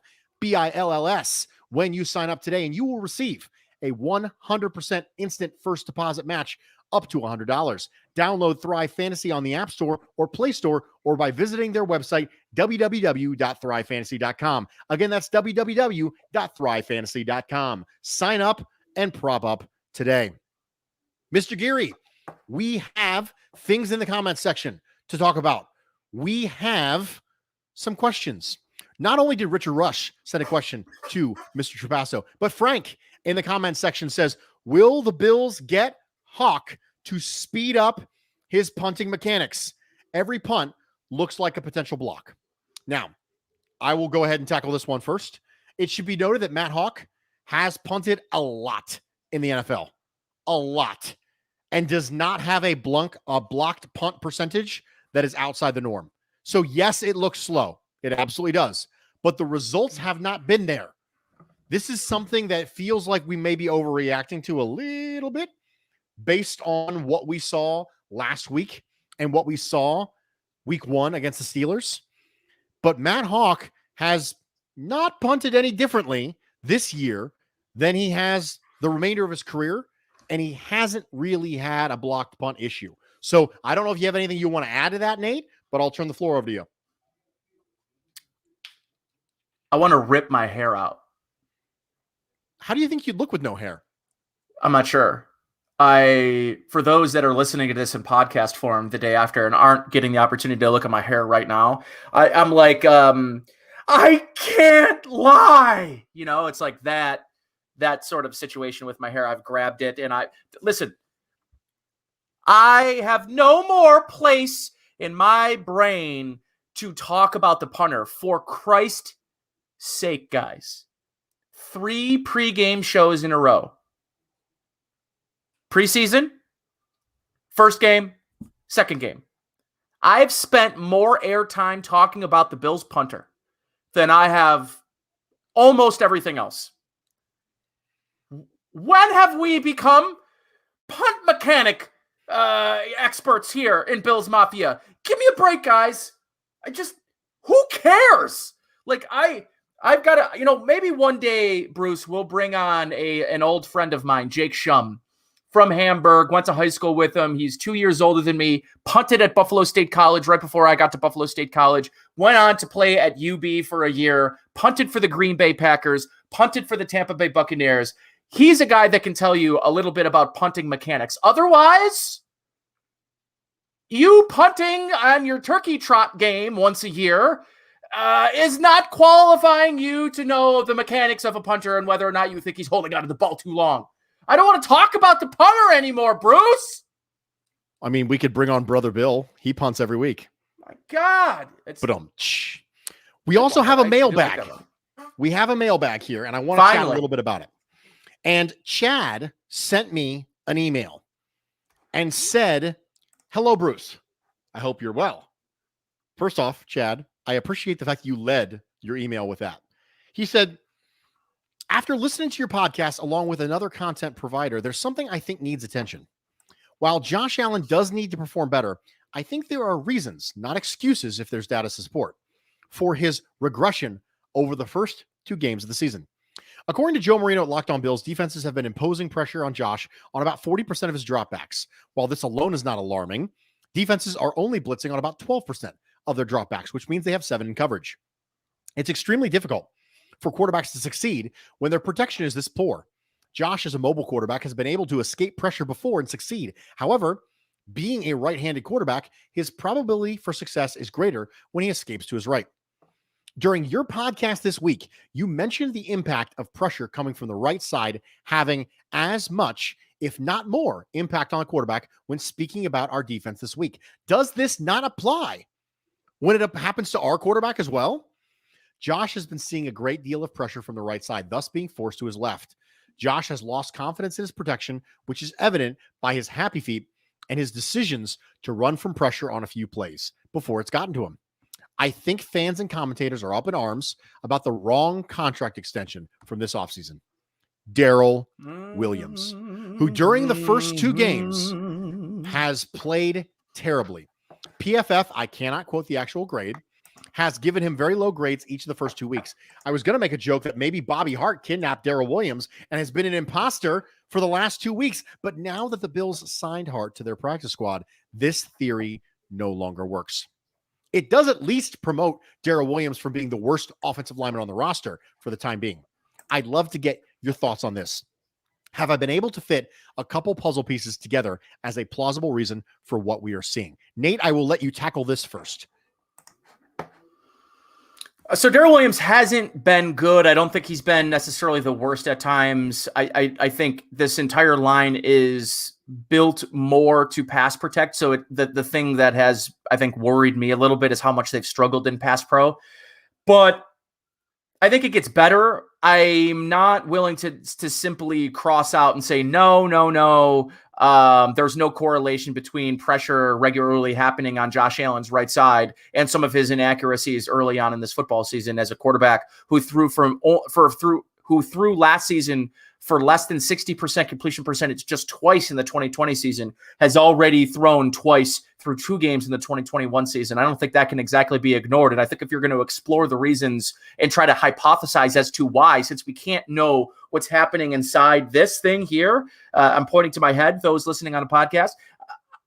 when you sign up today, and you will receive a 100% instant first deposit match up to $100. Download Thrive Fantasy on the App Store or Play Store, or by visiting their website, www.thrivefantasy.com. Again, that's www.thrivefantasy.com. Sign up and prop up today. Mr. Geary, we have things in the comments section to talk about. We have some questions. Not only did Richard Rush send a question to Mr. Trapasso, but Frank in the comments section says, will the Bills get Hawk to speed up his punting mechanics? Every punt looks like a potential block. Now, I will go ahead and tackle this one first. It should be noted that Matt Hawk has punted a lot in the NFL. A lot. And does not have a blocked punt percentage that is outside the norm. So yes, it looks slow. It absolutely does. But the results have not been there. This is something that feels like we may be overreacting to a little bit based on what we saw last week and what we saw week 1 against the Steelers. But Matt Hawk has not punted any differently this year than he has the remainder of his career, and he hasn't really had a blocked punt issue. So I don't know if you have anything you want to add to that, Nate, but I'll turn the floor over to you. I want to rip my hair out. How do you think you'd look with no hair? I'm not sure. For those that are listening to this in podcast form the day after and aren't getting the opportunity to look at my hair right now, I'm like, I can't lie. You know, it's like that sort of situation with my hair. I've grabbed it and listen, I have no more place in my brain to talk about the punter. For Christ's sake, guys. 3 pregame shows in a row. Preseason, first game, second game. I've spent more airtime talking about the Bills punter than I have almost everything else. When have we become punt mechanic experts here in Bills Mafia? Give me a break, guys. Who cares? Like, I've got to, maybe one day, Bruce, we'll bring on an old friend of mine, Jake Shum from Hamburg, went to high school with him. He's 2 years older than me, punted at Buffalo State College right before I got to Buffalo State College, went on to play at UB for a year, punted for the Green Bay Packers, punted for the Tampa Bay Buccaneers. He's a guy that can tell you a little bit about punting mechanics. Otherwise, you punting on your turkey trot game once a year is not qualifying you to know the mechanics of a punter and whether or not you think he's holding onto the ball too long. I don't want to talk about the punter anymore, Bruce. I mean, we could bring on Brother Bill. He punts every week. My God. We also have a mailbag. we have a mailbag here, and I want to chat a little bit about it. And Chad sent me an email and said, "Hello, Bruce. I hope you're well." First off, Chad, I appreciate the fact that you led your email with that. He said, "After listening to your podcast along with another content provider, there's something I think needs attention. While Josh Allen does need to perform better, I think there are reasons, not excuses if there's data to support, for his regression over the first 2 games of the season. According to Joe Marino at Locked On Bills, defenses have been imposing pressure on Josh on about 40% of his dropbacks. While this alone is not alarming, defenses are only blitzing on about 12% of their dropbacks, which means they have 7 in coverage. It's extremely difficult for quarterbacks to succeed when their protection is this poor. Josh, as a mobile quarterback, has been able to escape pressure before and succeed. However, being a right-handed quarterback, his probability for success is greater when he escapes to his right. During your podcast this week, you mentioned the impact of pressure coming from the right side having as much, if not more, impact on a quarterback when speaking about our defense this week. Does this not apply when it happens to our quarterback as well? Josh has been seeing a great deal of pressure from the right side, thus being forced to his left. Josh has lost confidence in his protection, which is evident by his happy feet and his decisions to run from pressure on a few plays before it's gotten to him. I think fans and commentators are up in arms about the wrong contract extension from this offseason. Darrell Williams, who during the first 2 games has played terribly. PFF, I cannot quote the actual grade, has given him very low grades each of the first 2 weeks. I was going to make a joke that maybe Bobby Hart kidnapped Darrell Williams and has been an imposter for the last 2 weeks. But now that the Bills signed Hart to their practice squad, this theory no longer works. It does at least promote Darrell Williams from being the worst offensive lineman on the roster for the time being. I'd love to get your thoughts on this. Have I been able to fit a couple puzzle pieces together as a plausible reason for what we are seeing? Nate, I will let you tackle this first. So Darrell Williams hasn't been good. I don't think he's been necessarily the worst at times. I think this entire line is built more to pass protect. So the thing that has, I think, worried me a little bit is how much they've struggled in pass pro. But I think it gets better. I'm not willing to simply cross out and say, no. There's no correlation between pressure regularly happening on Josh Allen's right side and some of his inaccuracies early on in this football season as a quarterback who threw last season for less than 60% completion percentage just twice in the 2020 season, has already thrown twice through 2 games in the 2021 season. I don't think that can exactly be ignored. And I think if you're going to explore the reasons and try to hypothesize as to why, since we can't know what's happening inside this thing here, I'm pointing to my head, those listening on a podcast,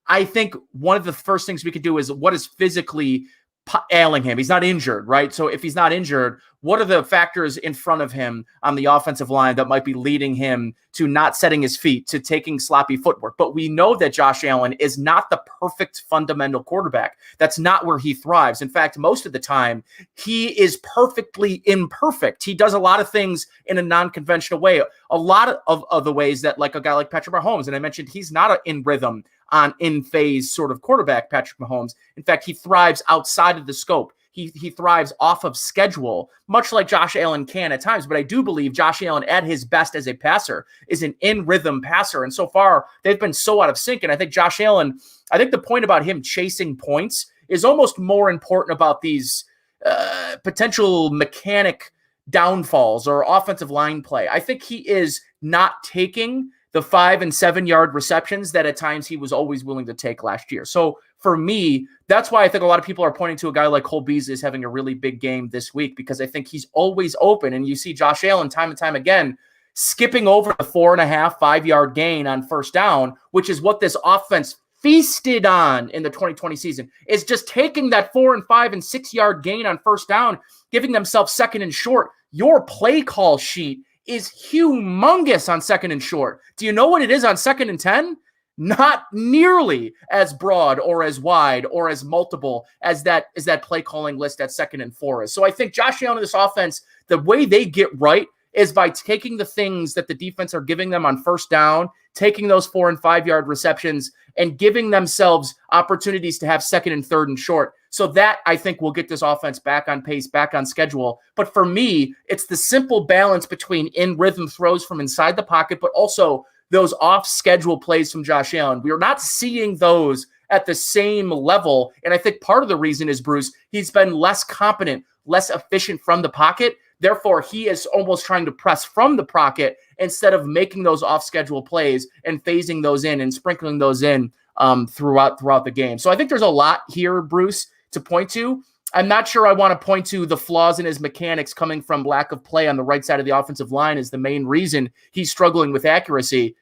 I think one of the first things we could do is what is physically ailing him. He's not injured, right? So if he's not injured, what are the factors in front of him on the offensive line that might be leading him to not setting his feet, to taking sloppy footwork? But we know that Josh Allen is not the perfect fundamental quarterback. That's not where he thrives. In fact, most of the time, he is perfectly imperfect. He does a lot of things in a non-conventional way. A lot of the ways that like a guy like Patrick Mahomes, and I mentioned he's not in rhythm, on in phase sort of quarterback, Patrick Mahomes. In fact, he thrives outside of the scope. He thrives off of schedule, much like Josh Allen can at times. But I do believe Josh Allen at his best as a passer is an in-rhythm passer. And so far, they've been so out of sync. And I think Josh Allen, I think the point about him chasing points is almost more important about these potential mechanic downfalls or offensive line play. I think he is not taking the 5 and 7 yard receptions that at times he was always willing to take last year. So for me, that's why I think a lot of people are pointing to a guy like Cole Beasley as having a really big game this week, because I think he's always open. And you see Josh Allen time and time again, skipping over the 4.5, 5 yard gain on first down, which is what this offense feasted on in the 2020 season, is just taking that 4 and 5 and 6 yard gain on first down, giving themselves second and short. Your play call sheet is humongous on second and short. Do you know what it is on second and 10? Not nearly as broad or as wide or as multiple as that play calling list at 2nd and 4 is. So I think Josh Allen in this offense, the way they get right is by taking the things that the defense are giving them on first down, taking those 4 and 5 yard receptions and giving themselves opportunities to have 2nd and 3rd and short. So that, I think, will get this offense back on pace, back on schedule. But for me, it's the simple balance between in-rhythm throws from inside the pocket, but also those off-schedule plays from Josh Allen. We are not seeing those at the same level. And I think part of the reason is, Bruce, he's been less competent, less efficient from the pocket. Therefore, he is almost trying to press from the pocket instead of making those off-schedule plays and phasing those in and sprinkling those in throughout the game. So I think there's a lot here, Bruce, to point to. I'm not sure I want to point to the flaws in his mechanics coming from lack of play on the right side of the offensive line as the main reason he's struggling with accuracy.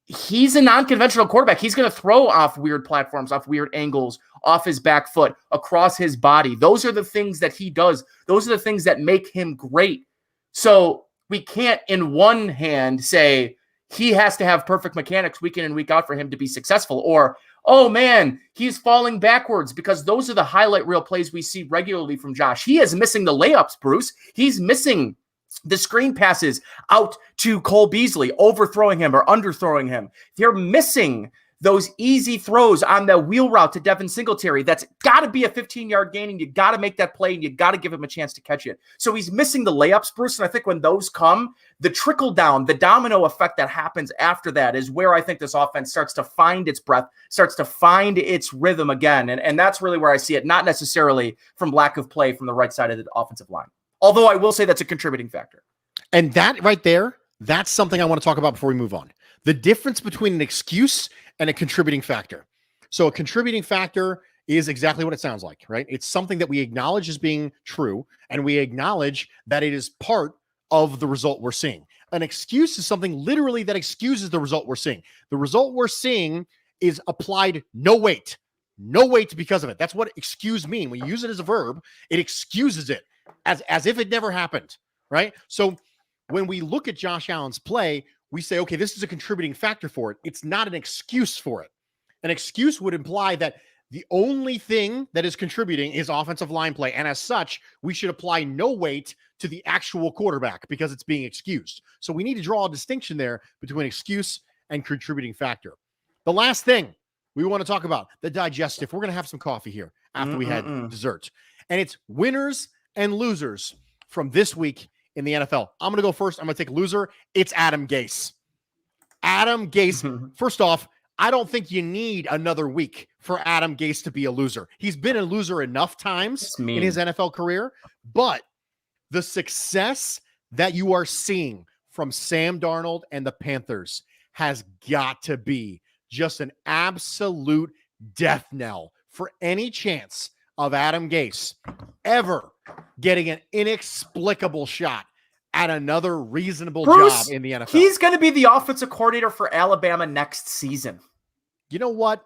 He's a non-conventional quarterback. He's going to throw off weird platforms, off weird angles, off his back foot, across his body. Those are the things that he does. Those are the things that make him great. So we can't, in one hand, say he has to have perfect mechanics week in and week out for him to be successful, or, oh man, he's falling backwards, because those are the highlight reel plays we see regularly from Josh. He is missing the layups, Bruce. He's missing the screen passes out to Cole Beasley, overthrowing him or underthrowing him. They're missing those easy throws on the wheel route to Devin Singletary. That's got to be a 15-yard gain, and you got to make that play, and you got to give him a chance to catch it. So he's missing the layups, Bruce, and I think when those come, the trickle down, the domino effect that happens after that is where I think this offense starts to find its breath, starts to find its rhythm again, and that's really where I see it, not necessarily from lack of play from the right side of the offensive line. Although I will say that's a contributing factor. And that right there, that's something I want to talk about before we move on. The difference between an excuse and a contributing factor. So a contributing factor is exactly what it sounds like, right? It's something that we acknowledge as being true, and we acknowledge that it is part of the result we're seeing. An excuse is something literally that excuses the result we're seeing. The result we're seeing is applied no weight because of it. That's what excuse mean. When you use it as a verb, it excuses it as if it never happened, right? So when we look at Josh Allen's play, we say, okay, this is a contributing factor for it. It's not an excuse for it. An excuse would imply that the only thing that is contributing is offensive line play. And as such, we should apply no weight to the actual quarterback because it's being excused. So we need to draw a distinction there between excuse and contributing factor. The last thing we want to talk about, the digestive. We're going to have some coffee here after we had dessert. And it's winners and losers from this week in the NFL. I'm going to go first. I'm going to take loser. It's Adam Gase. Adam Gase. First off, I don't think you need another week for Adam Gase to be a loser. He's been a loser enough times in his NFL career, but the success that you are seeing from Sam Darnold and the Panthers has got to be just an absolute death knell for any chance of Adam Gase ever getting an inexplicable shot at another reasonable job in the NFL. He's going to be the offensive coordinator for Alabama next season. You know what?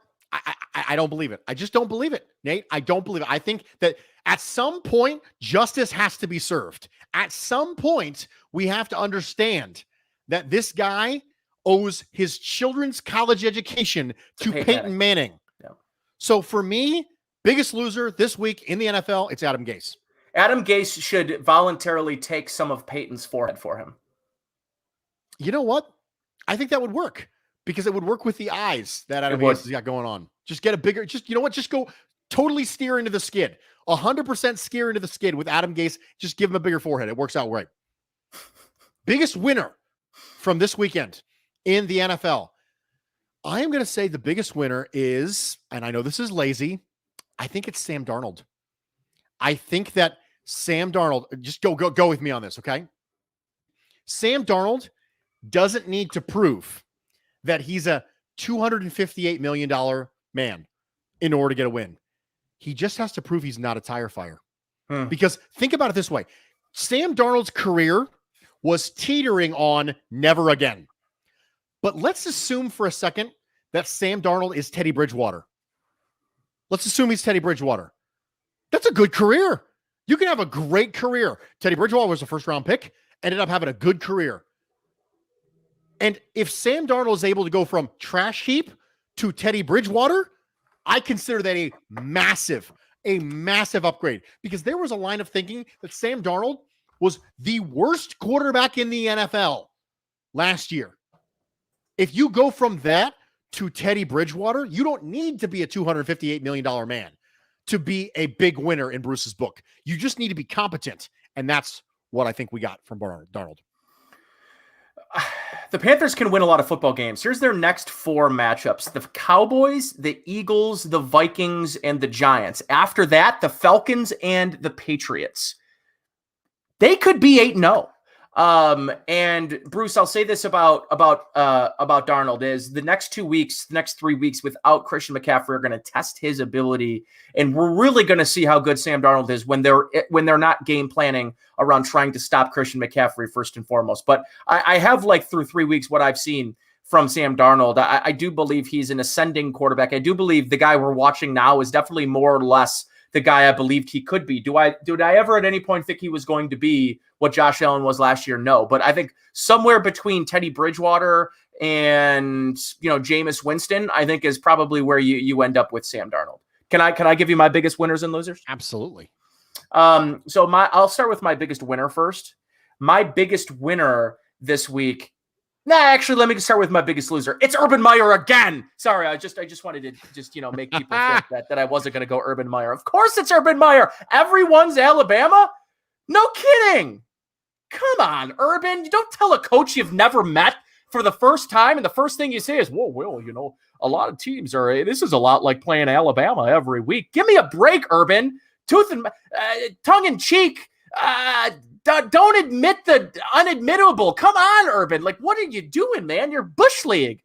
I don't believe it. I just don't believe it, Nate. I don't believe it. I think that at some point, justice has to be served. At some point, we have to understand that this guy owes his children's college education to Peyton Manning. Yeah. So for me, biggest loser this week in the NFL, it's Adam Gase. Adam Gase should voluntarily take some of Peyton's forehead for him. You know what? I think that would work because it would work with the eyes that Adam Gase has got going on. Just get a bigger, just, you know what? Just go totally steer into the skid. 100% steer into the skid with Adam Gase. Just give him a bigger forehead. It works out right. Biggest winner from this weekend in the NFL. I am going to say the biggest winner is, and I know this is lazy, I think it's Sam Darnold. I think that Sam Darnold, just go with me on this, okay? Sam Darnold doesn't need to prove that he's a $258 million man in order to get a win. He just has to prove he's not a tire fire. Because think about it this way. Sam Darnold's career was teetering on never again. But let's assume for a second that Sam Darnold is Teddy Bridgewater. Let's assume he's Teddy Bridgewater. That's a good career. You can have a great career. Teddy Bridgewater was a first-round pick, ended up having a good career. And if Sam Darnold is able to go from trash heap to Teddy Bridgewater, I consider that a massive upgrade, because there was a line of thinking that Sam Darnold was the worst quarterback in the NFL last year. If you go from that to Teddy Bridgewater, you don't need to be a $258 million man to be a big winner in Bruce's book. You just need to be competent. And that's what I think we got from Darnold. The Panthers can win a lot of football games. Here's their next 4 matchups: the Cowboys, the Eagles, the Vikings, and the Giants. After that, the Falcons and the Patriots. They could be 8-0. And Bruce, I'll say this about Darnold is the next 2 weeks, the next 3 weeks without Christian McCaffrey are going to test his ability. And we're really going to see how good Sam Darnold is when they're not game planning around trying to stop Christian McCaffrey first and foremost. But I have, like, through 3 weeks, what I've seen from Sam Darnold. I do believe he's an ascending quarterback. I do believe the guy we're watching now is definitely more or less the guy I believed he could be. Did I ever at any point think he was going to be what Josh Allen was last year? No. But I think somewhere between Teddy Bridgewater and, Jameis Winston, I think is probably where you end up with Sam Darnold. Can I give you my biggest winners and losers? Absolutely. So I'll start with my biggest winner first. My biggest winner this week. Actually, let me start with my biggest loser. It's Urban Meyer again. Sorry, I just wanted to make people think that I wasn't going to go Urban Meyer. Of course, it's Urban Meyer. Everyone's Alabama. No kidding. Come on, Urban. You don't tell a coach you've never met for the first time, and the first thing you say is, well, a lot of teams are. This is a lot like playing Alabama every week. Give me a break, Urban. Tongue in cheek. Don't admit the unadmittable. Come on, Urban. Like, what are you doing, man? You're Bush League.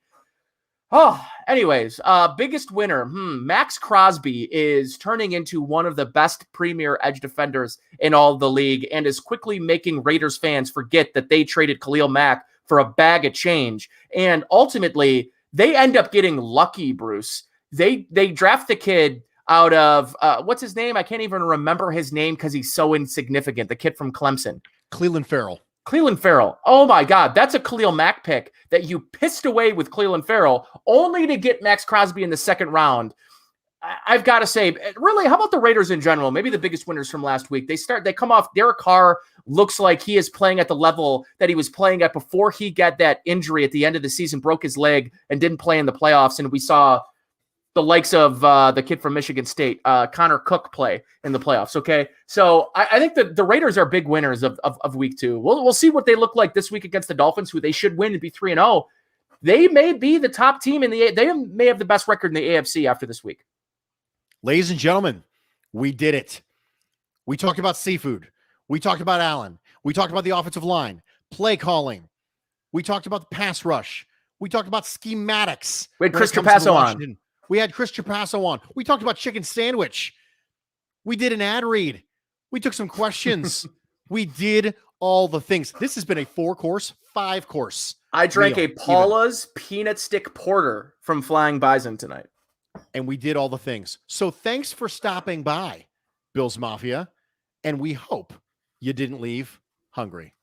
Oh, anyways, biggest winner. Max Crosby is turning into one of the best premier edge defenders in all of the league and is quickly making Raiders fans forget that they traded Khalil Mack for a bag of change. And ultimately, they end up getting lucky, Bruce. They draft the kid out of, what's his name? I can't even remember his name because he's so insignificant. The kid from Clemson. Cleveland Farrell. Oh my God. That's a Khalil Mack pick that you pissed away with Cleveland Farrell only to get Max Crosby in the second round. I've got to say, really, how about the Raiders in general? Maybe the biggest winners from last week. They come off, Derek Carr looks like he is playing at the level that he was playing at before he got that injury at the end of the season, broke his leg and didn't play in the playoffs. And we saw the likes of the kid from Michigan State, Connor Cook, play in the playoffs. Okay. So I think that the Raiders are big winners of week 2. We'll see what they look like this week against the Dolphins, who they should win and be 3-0. They may be the top team they may have the best record in the AFC after this week. Ladies and gentlemen, we did it. We talked about seafood. We talked about Allen. We talked about the offensive line, play calling. We talked about the pass rush. We talked about schematics. We had Chris Trapasso on. We had Chris Trapasso on. We talked about chicken sandwich. We did an ad read. We took some questions. We did all the things. This has been a 4-course, 5-course. I drank a Paula's peanut stick porter from Flying Bison tonight. And we did all the things. So thanks for stopping by, Bills Mafia. And we hope you didn't leave hungry.